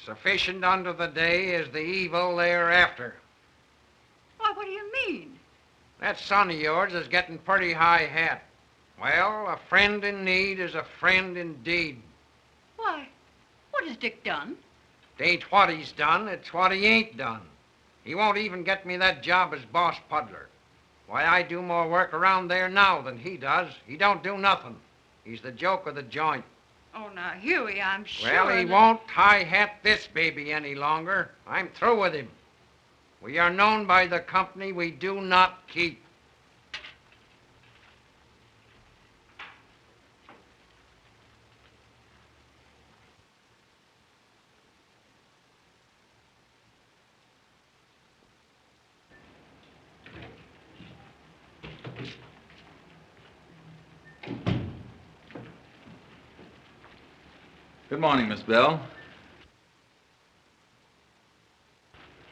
Sufficient unto the day is the evil thereafter. Why, what do you mean? That son of yours is getting pretty high hat. Well, a friend in need is a friend indeed. Why, what has Dick done? It ain't what he's done, it's what he ain't done. He won't even get me that job as boss puddler. Why, I do more work around there now than he does. He don't do nothing. He's the joke of the joint. Oh, now, Huey, I'm sure Well, he won't high-hat this baby any longer. I'm through with him. We are known by the company we do not keep. Good morning, Miss Bell.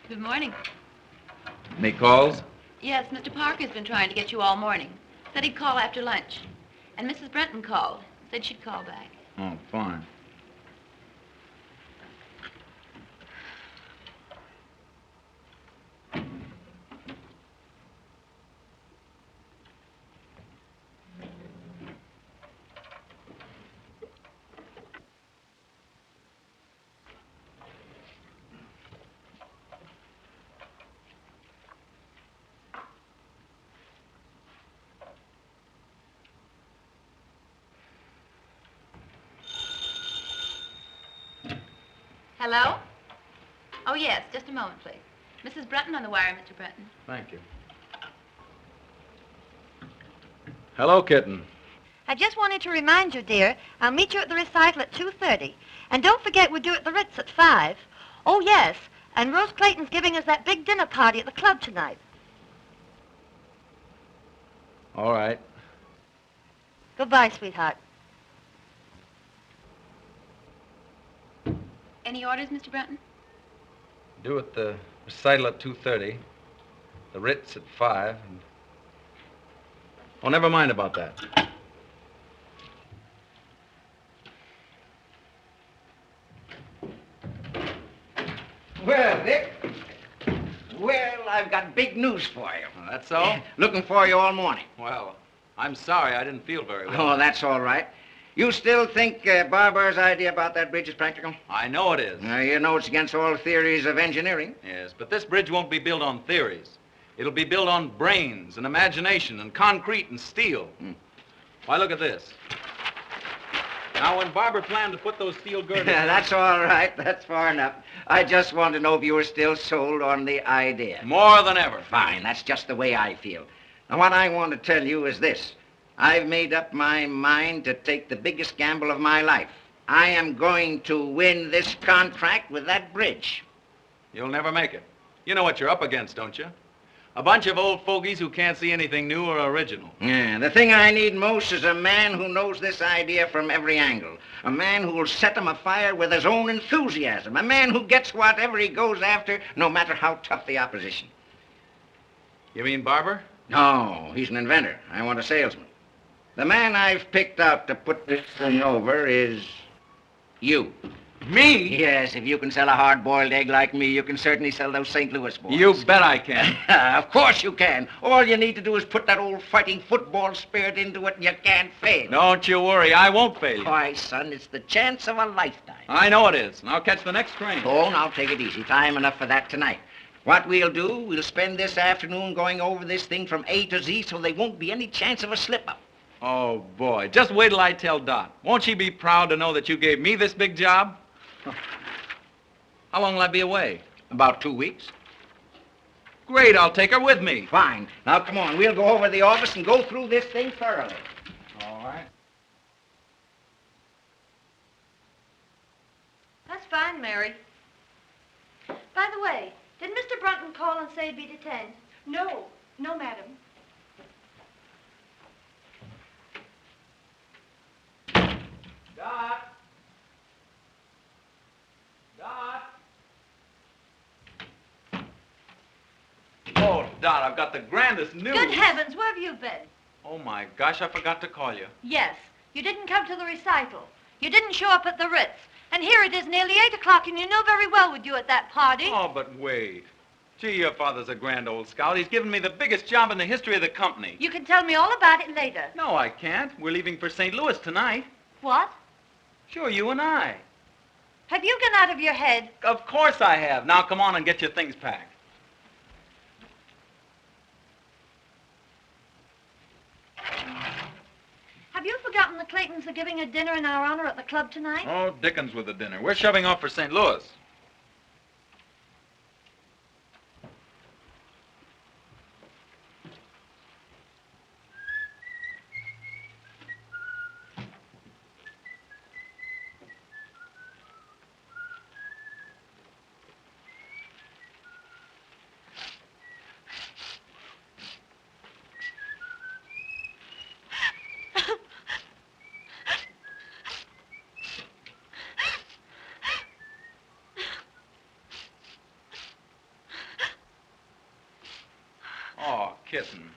Good morning. Any calls? Yes, Mr. Parker's been trying to get you all morning. Said he'd call after lunch. And Mrs. Brunton called. Said she'd call back. Oh, fine. Hello? Oh, yes, just a moment, please. Mrs. Brunton on the wire, Mr. Brunton. Thank you. Hello, kitten. I just wanted to remind you, dear, I'll meet you at the recital at 2:30. And don't forget we're due at the Ritz at 5. Oh, yes, and Rose Clayton's giving us that big dinner party at the club tonight. All right. Goodbye, sweetheart. Any orders, Mr. Brunton? Due at the recital at 2:30. The Ritz at 5. And... Oh, never mind about that. Well, Dick. Well, I've got big news for you. Oh, that's all? Looking for you all morning. Well, I'm sorry. I didn't feel very well. Oh, that's all right. You still think Barber's idea about that bridge is practical? I know it is. You know it's against all theories of engineering. Yes, but this bridge won't be built on theories. It'll be built on brains and imagination and concrete and steel. Why, look at this. Now, when Barber planned to put those steel girders... That's all right. That's far enough. I just want to know if you were still sold on the idea. More than ever. Fine. That's just the way I feel. Now, what I want to tell you is this. I've made up my mind to take the biggest gamble of my life. I am going to win this contract with that bridge. You'll never make it. You know what you're up against, don't you? A bunch of old fogies who can't see anything new or original. Yeah, the thing I need most is a man who knows this idea from every angle. A man who will set him afire with his own enthusiasm. A man who gets whatever he goes after, no matter how tough the opposition. You mean Barber? No, he's an inventor. I want a salesman. The man I've picked out to put this thing over is you. Me? Yes, if you can sell a hard-boiled egg like me, you can certainly sell those St. Louis boys. You bet I can. Of course you can. All you need to do is put that old fighting football spirit into it and you can't fail. Don't you worry, I won't fail you. Why, son, it's the chance of a lifetime. I know it is, and I'll catch the next train. Oh, now take it easy. Time enough for that tonight. What we'll do, we'll spend this afternoon going over this thing from A to Z so there won't be any chance of a slip-up. Oh, boy. Just wait till I tell Dot. Won't she be proud to know that you gave me this big job? How long will I be away? About 2 weeks. Great, I'll take her with me. Fine. Now, come on. We'll go over to the office and go through this thing thoroughly. All right. That's fine, Mary. By the way, did Mr. Brunton call and say he'd be detained? No, no, madam. Dot! Dot! Oh, Dot, I've got the grandest news. Good heavens, where have you been? Oh, my gosh, I forgot to call you. Yes, you didn't come to the recital. You didn't show up at the Ritz. And here it is nearly 8 o'clock, and you know very well we'd you at that party. Oh, but wait. Gee, your father's a grand old scout. He's given me the biggest job in the history of the company. You can tell me all about it later. No, I can't. We're leaving for St. Louis tonight. What? Sure, you and I. Have you gone out of your head? Of course I have. Now, come on and get your things packed. Have you forgotten the Claytons are giving a dinner in our honor at the club tonight? Oh, Dickens with the dinner. We're shoving off for St. Louis. Oh, kitten,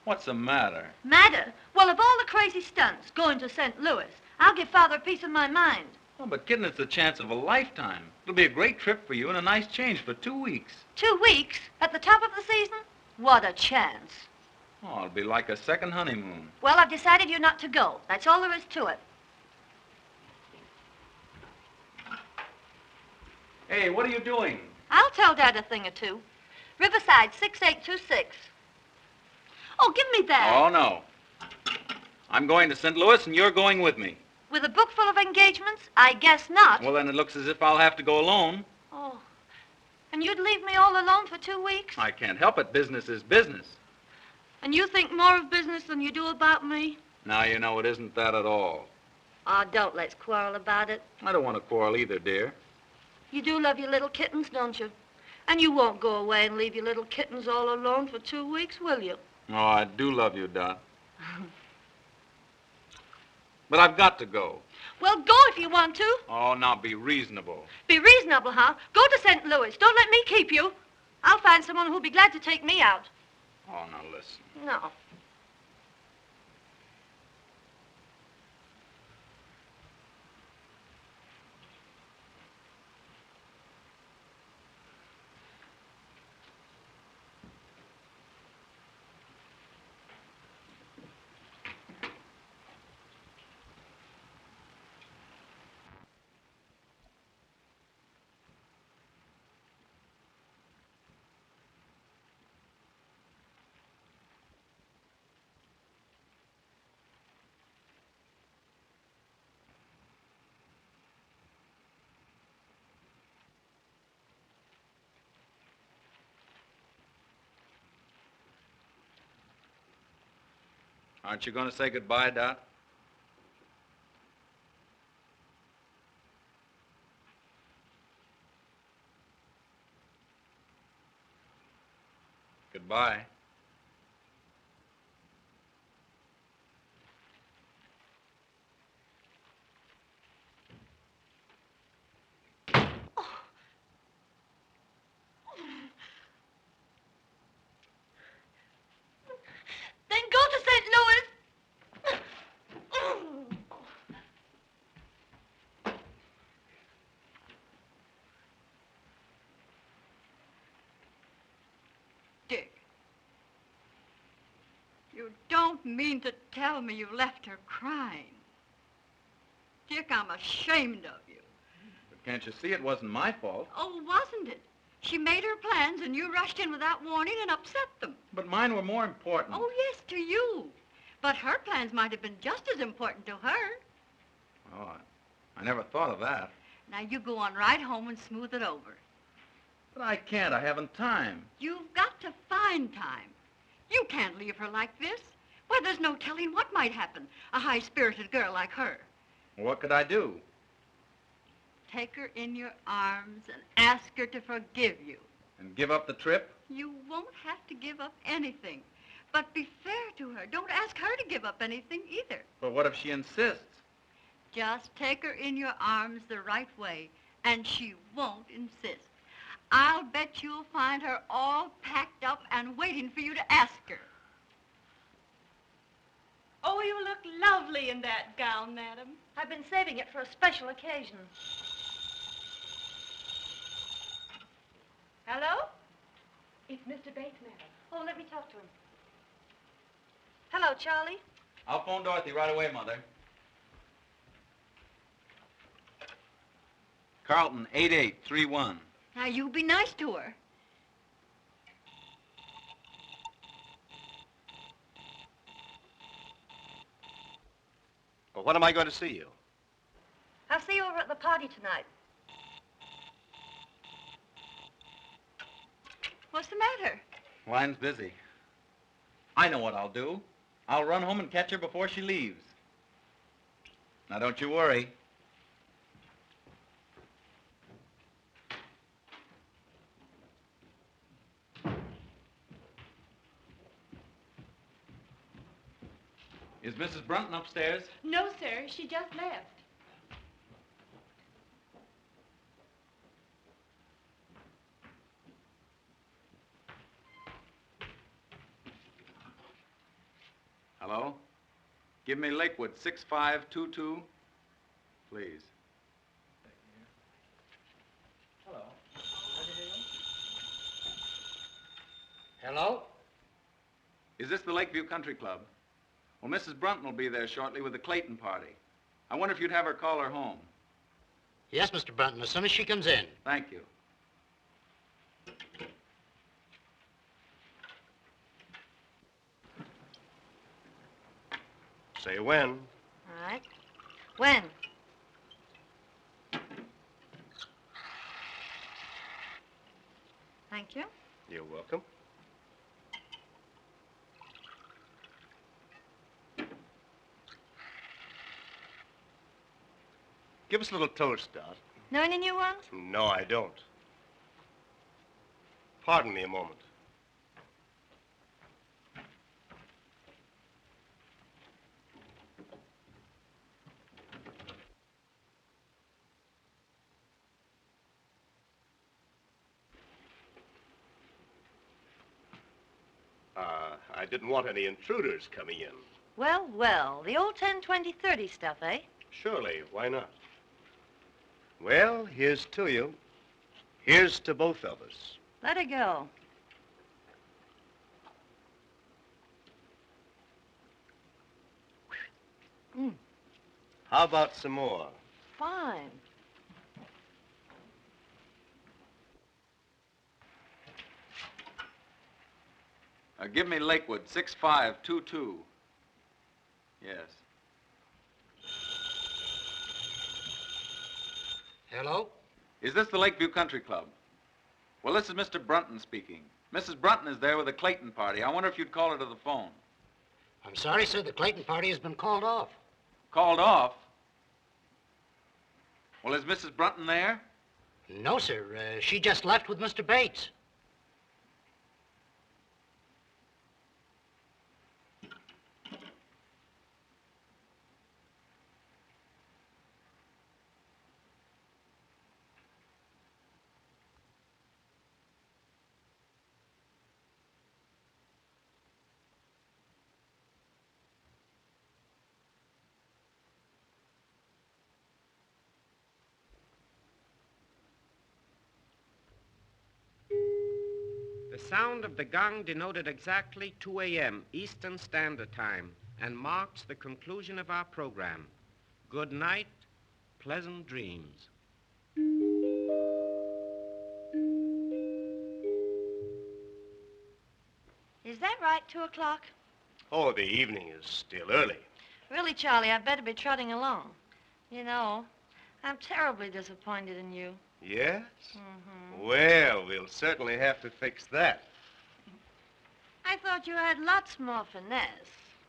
what's the matter? Matter? Well, of all the crazy stunts going to St. Louis, I'll give Father a piece of my mind. Oh, but kitten, it's the chance of a lifetime. It'll be a great trip for you and a nice change for 2 weeks. 2 weeks? At the top of the season? What a chance. Oh, it'll be like a second honeymoon. Well, I've decided you're not to go. That's all there is to it. Hey, what are you doing? I'll tell Dad a thing or two. Riverside 6826. Oh, give me that. Oh, no. I'm going to St. Louis and you're going with me. With a book full of engagements? I guess not. Well, then it looks as if I'll have to go alone. Oh, and you'd leave me all alone for 2 weeks? I can't help it. Business is business. And you think more of business than you do about me? Now, you know, it isn't that at all. Oh, don't let's quarrel about it. I don't want to quarrel either, dear. You do love your little kittens, don't you? And you won't go away and leave your little kittens all alone for 2 weeks, will you? Oh, I do love you, Dot. But I've got to go. Well, go if you want to. Oh, now be reasonable. Be reasonable, huh? Go to St. Louis. Don't let me keep you. I'll find someone who'll be glad to take me out. Oh, now listen. No. Aren't you going to say goodbye, Dot? Goodbye. Then go to St. Louis. You don't mean to tell me you left her crying. Dick, I'm ashamed of you. But can't you see it wasn't my fault? Oh, wasn't it? She made her plans and you rushed in without warning and upset them. But mine were more important. Oh, yes, to you. But her plans might have been just as important to her. Oh, I never thought of that. Now, you go on right home and smooth it over. But I can't. I haven't time. You've got to find time. You can't leave her like this. Why, there's no telling what might happen, a high-spirited girl like her. What could I do? Take her in your arms and ask her to forgive you. And give up the trip? You won't have to give up anything. But be fair to her. Don't ask her to give up anything either. But what if she insists? Just take her in your arms the right way, and she won't insist. I'll bet you'll find her all packed up and waiting for you to ask her. Oh, you look lovely in that gown, madam. I've been saving it for a special occasion. Hello? It's Mr. Bates, madam. Oh, let me talk to him. Hello, Charlie. I'll phone Dorothy right away, Mother. Carlton, 8831. Now, you be nice to her. Well, when am I going to see you? I'll see you over at the party tonight. What's the matter? Line's busy. I know what I'll do. I'll run home and catch her before she leaves. Now, don't you worry. Is Mrs. Brunton upstairs? No, sir. She just left. Hello? Give me Lakewood, 6522, please. Hello. Hello? Is this the Lakeview Country Club? Well, Mrs. Brunton will be there shortly with the Clayton party. I wonder if you'd have her call her home. Yes, Mr. Brunton, as soon as she comes in. Thank you. Say when. All right. When? Thank you. You're welcome. Give us a little toast, Dot. Know any new ones? No, I don't. Pardon me a moment. I didn't want any intruders coming in. Well, well, the old 10, 20, 30 stuff, eh? Surely, why not? Well, here's to you. Here's to both of us. Let her go. How about some more? Fine. Give me Lakewood, 6522. Yes. Hello? Is this the Lakeview Country Club? Well, this is Mr. Brunton speaking. Mrs. Brunton is there with the Clayton party. I wonder if you'd call her to the phone. I'm sorry, sir. The Clayton party has been called off. Called off? Well, is Mrs. Brunton there? No, sir. She just left with Mr. Bates. sound of the gong denoted exactly 2 a.m. Eastern Standard Time and marks the conclusion of our program. Good night, pleasant dreams. Is that right, 2 o'clock? Oh, the evening is still early. Really, Charlie, I'd better be trotting along. You know, I'm terribly disappointed in you. Yes? Mm-hmm. Well, we'll certainly have to fix that. I thought you had lots more finesse.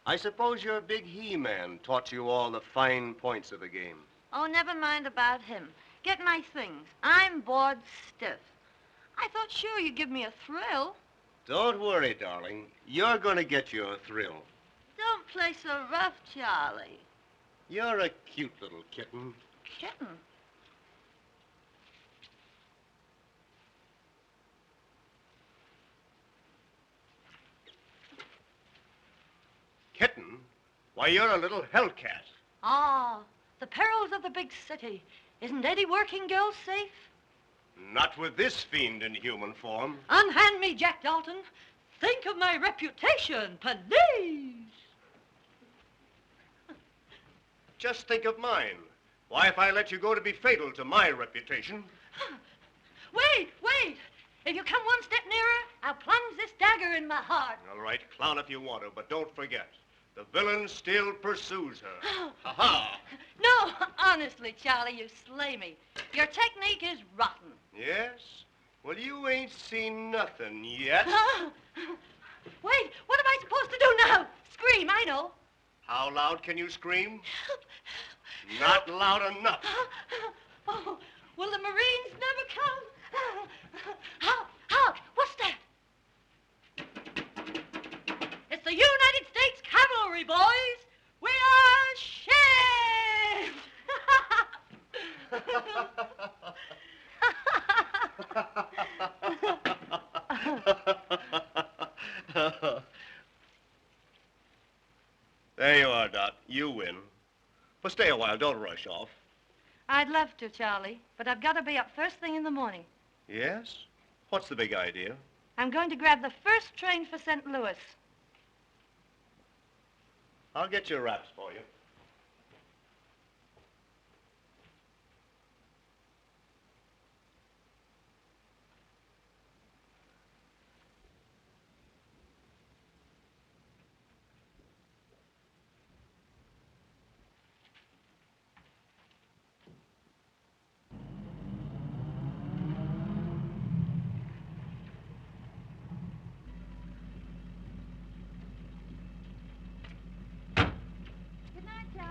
I suppose your big he-man taught you all the fine points of the game. Oh, never mind about him. Get my things. I'm bored stiff. I thought sure you'd give me a thrill. Don't worry, darling. You're going to get your thrill. Don't play so rough, Charlie. You're a cute little kitten. Kitten? Kitten? Why, you're a little hellcat. Ah, the perils of the big city. Isn't any working girl safe? Not with this fiend in human form. Unhand me, Jack Dalton. Think of my reputation, please. Just think of mine. Why, if I let you go to be fatal to my reputation. Wait, wait. If you come one step nearer, I'll plunge this dagger in my heart. All right, clown if you want to, but don't forget, the villain still pursues her. Ha-ha! No, honestly, Charlie, you slay me. Your technique is rotten. Yes? Well, you ain't seen nothing yet. Wait, what am I supposed to do now? Scream, I know. How loud can you scream? Not loud enough. Oh, will the Marines never come? Hark, what's that? It's the United States Cavalry, boys. We are shaved. There you are, Dot. You win. But stay a while. Don't rush off. I'd love to, Charlie, but I've got to be up first thing in the morning. Yes? What's the big idea? I'm going to grab the first train for St. Louis. I'll get your wraps for you.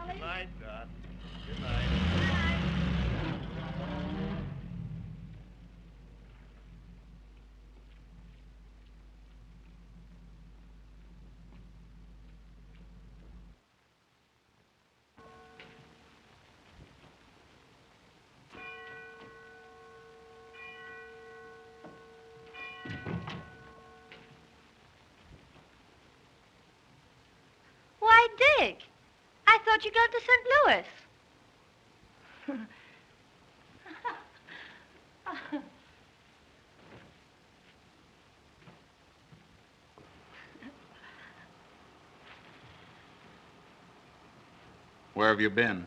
Good night, Dot. Good night. Why, Dick, I thought you got to St. Louis. Where have you been?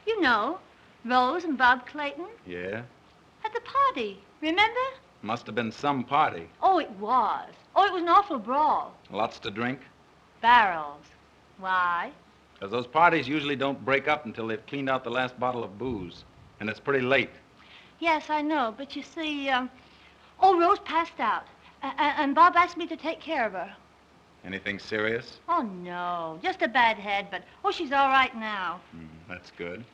You know, Rose and Bob Clayton Yeah? at the party, remember? Must have been some party. Oh, it was. Oh, it was an awful brawl. Lots to drink? Barrels. Why? Because those parties usually don't break up until they've cleaned out the last bottle of booze. And it's pretty late. Yes, I know, but you see, Rose passed out. And Bob asked me to take care of her. Anything serious? Oh, no, just a bad head, but, she's all right now. That's good.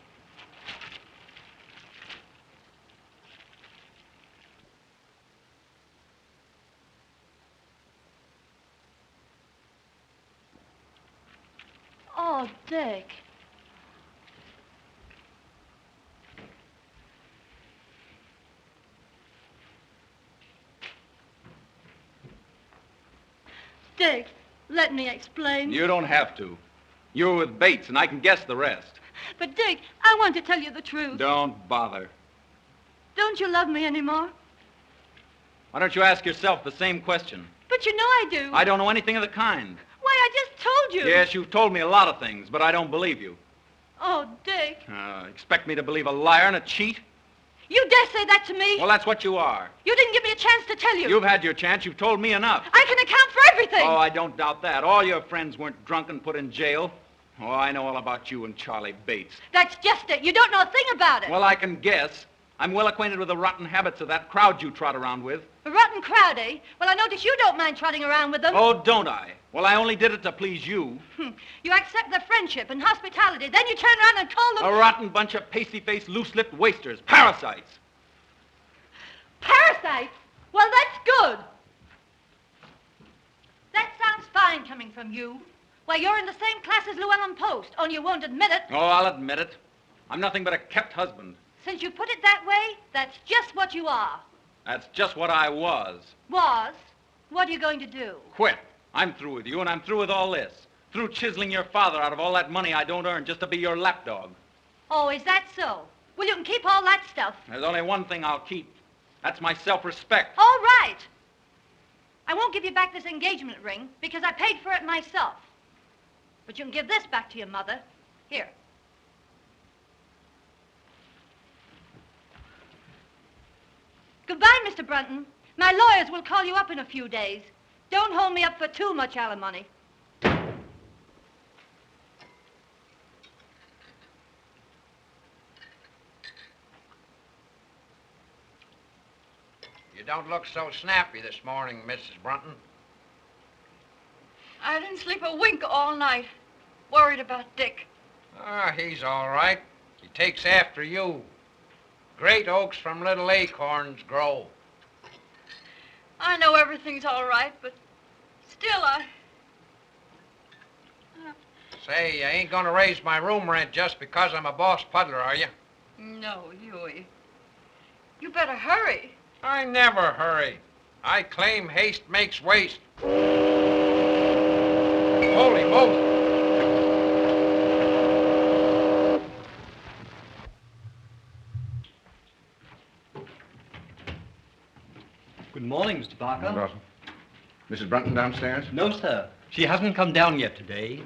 Oh, Dick. Dick, let me explain. You don't have to. You were with Bates, and I can guess the rest. But, Dick, I want to tell you the truth. Don't bother. Don't you love me anymore? Why don't you ask yourself the same question? But you know I do. I don't know anything of the kind. Why, I just told you. Yes, you've told me a lot of things, but I don't believe you. Oh, Dick. Expect me to believe a liar and a cheat? You dare say that to me? Well, that's what you are. You didn't give me a chance to tell you. You've had your chance. You've told me enough. I can account for everything. Oh, I don't doubt that. All your friends weren't drunk and put in jail. Oh, I know all about you and Charlie Bates. That's just it. You don't know a thing about it. Well, I can guess. I'm well acquainted with the rotten habits of that crowd you trot around with. A rotten crowd, eh? Well, I notice you don't mind trotting around with them. Oh, don't I? Well, I only did it to please you. You accept their friendship and hospitality, then you turn around and call them... A rotten bunch of pasty-faced, loose-lipped wasters. Parasites. Parasites? Well, that's good. That sounds fine coming from you. Why, you're in the same class as Llewellyn Post, only you won't admit it. Oh, I'll admit it. I'm nothing but a kept husband. Since you put it that way, that's just what you are. That's just what I was. Was? What are you going to do? Quit. I'm through with you, and I'm through with all this. Through chiseling your father out of all that money I don't earn just to be your lapdog. Oh, is that so? Well, you can keep all that stuff. There's only one thing I'll keep. That's my self-respect. All right. I won't give you back this engagement ring because I paid for it myself. But you can give this back to your mother. Here. Goodbye, Mr. Brunton. My lawyers will call you up in a few days. Don't hold me up for too much alimony. You don't look so snappy this morning, Mrs. Brunton. I didn't sleep a wink all night. Worried about Dick. Ah, he's all right. He takes after you. Great oaks from little acorns grow. I know everything's all right, but still Say, you ain't gonna raise my room rent just because I'm a boss puddler, are you? No, Huey. You better hurry. I never hurry. I claim haste makes waste. Holy moly! Good morning, Mr. Parker. Dawson. Mrs. Brunton downstairs? No, sir. She hasn't come down yet today.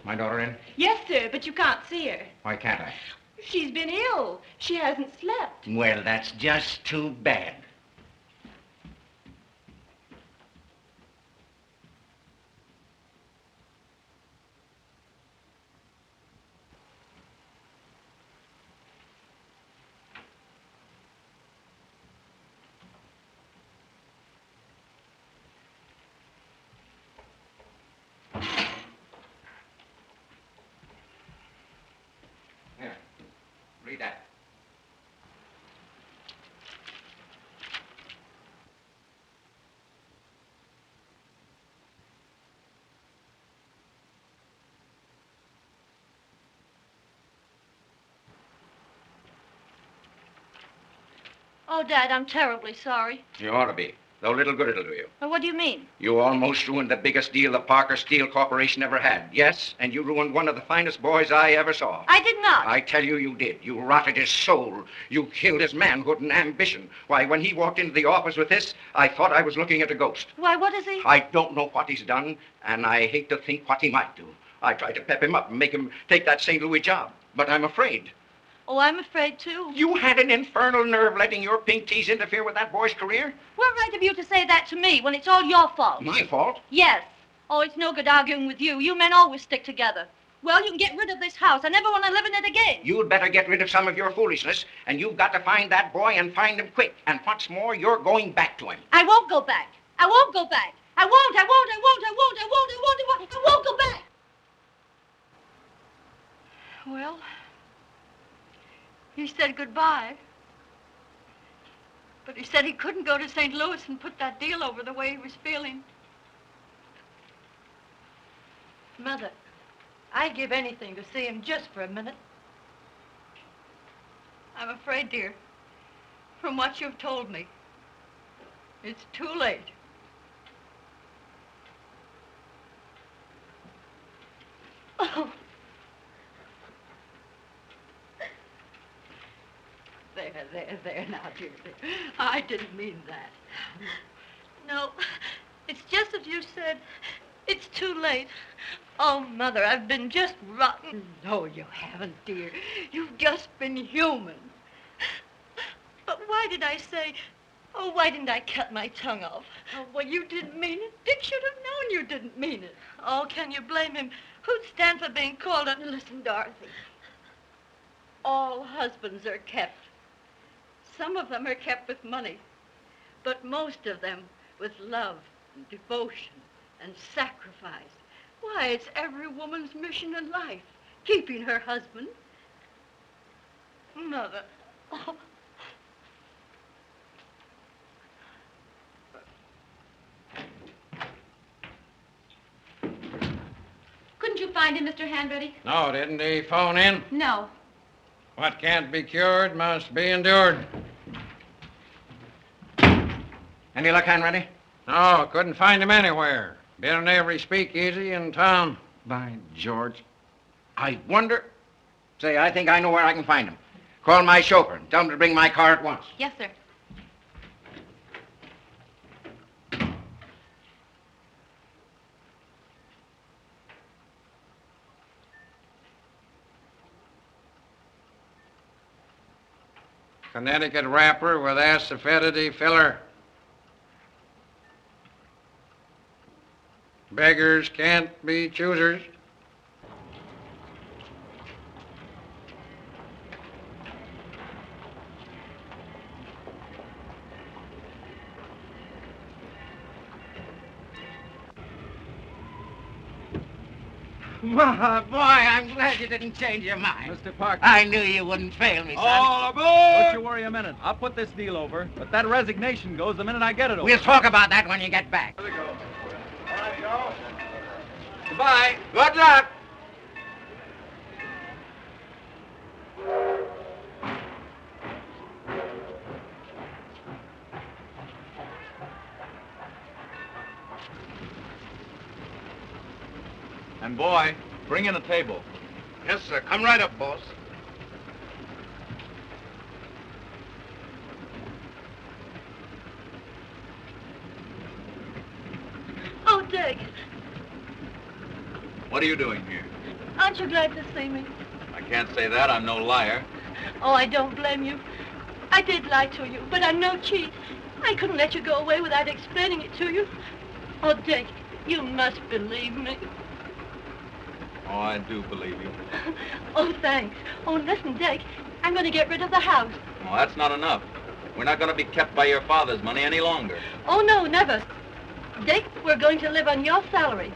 My daughter in? Yes, sir, but you can't see her. Why can't I? She's been ill. She hasn't slept. Well, that's just too bad. Here, read that. Oh, Dad, I'm terribly sorry. You ought to be. Though little good it'll do you. Well, what do you mean? You almost ruined the biggest deal the Parker Steel Corporation ever had. Yes, and you ruined one of the finest boys I ever saw. I did not. I tell you, you did. You rotted his soul. You killed his manhood and ambition. Why, when he walked into the office with this, I thought I was looking at a ghost. Why, what is he? I don't know what he's done, and I hate to think what he might do. I tried to pep him up and make him take that St. Louis job, but I'm afraid. Oh, I'm afraid, too. You had an infernal nerve letting your pink teas interfere with that boy's career? What right have you to say that to me when it's all your fault? My fault? Yes. Oh, it's no good arguing with you. You men always stick together. Well, you can get rid of this house. I never want to live in it again. You'd better get rid of some of your foolishness, and you've got to find that boy and find him quick. And what's more, you're going back to him. I won't go back. I won't go back. I won't go back. Well, he said goodbye. But he said he couldn't go to St. Louis and put that deal over the way he was feeling. Mother, I'd give anything to see him just for a minute. I'm afraid, dear, from what you've told me, it's too late. Oh. There. There now, dear. I didn't mean that. No, it's just as you said. It's too late. Oh, Mother, I've been just rotten. No, you haven't, dear. You've just been human. But why did I say... Oh, why didn't I cut my tongue off? Oh, well, you didn't mean it. Dick should have known you didn't mean it. Oh, can you blame him? Who'd stand for being called a... Listen, Dorothy. All husbands are kept. Some of them are kept with money, but most of them with love and devotion and sacrifice. Why, it's every woman's mission in life, keeping her husband. Mother. Oh. Couldn't you find him, Mr. Handready? No, didn't he phone in? No. What can't be cured must be endured. Any luck, Hanratty? No, couldn't find him anywhere. Been in every speakeasy in town. By George. I wonder... Say, I think I know where I can find him. Call my chauffeur and tell him to bring my car at once. Yes, sir. Connecticut wrapper with acidity filler. Beggars can't be choosers. Boy, I'm glad you didn't change your mind. Mr. Parker. I knew you wouldn't fail me, son. All aboard! Don't you worry a minute. I'll put this deal over, but that resignation goes the minute I get it over. We'll talk about that when you get back. Here we go. All right, Joe. Goodbye. Good luck. And boy, bring in a table. Yes, sir. Come right up, boss. Oh, Dick, What are you doing here? aren't you glad to see me? I can't say that. I'm no liar. Oh, I don't blame you. I did lie to you, but I'm no cheat. I couldn't let you go away without explaining it to you. Oh, Dick, you must believe me. Oh, I do believe you. Oh, thanks. Oh, listen, Dick, I'm going to get rid of the house. Well, that's not enough. We're not going to be kept by your father's money any longer. Oh, no, never. Dick, we're going to live on your salary.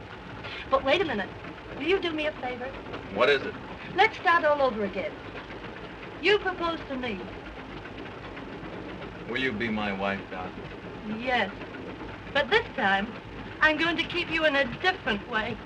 But wait a minute. Will you do me a favor? What is it? Let's start all over again. You propose to me. Will you be my wife, Doc? Yes. But this time, I'm going to keep you in a different way.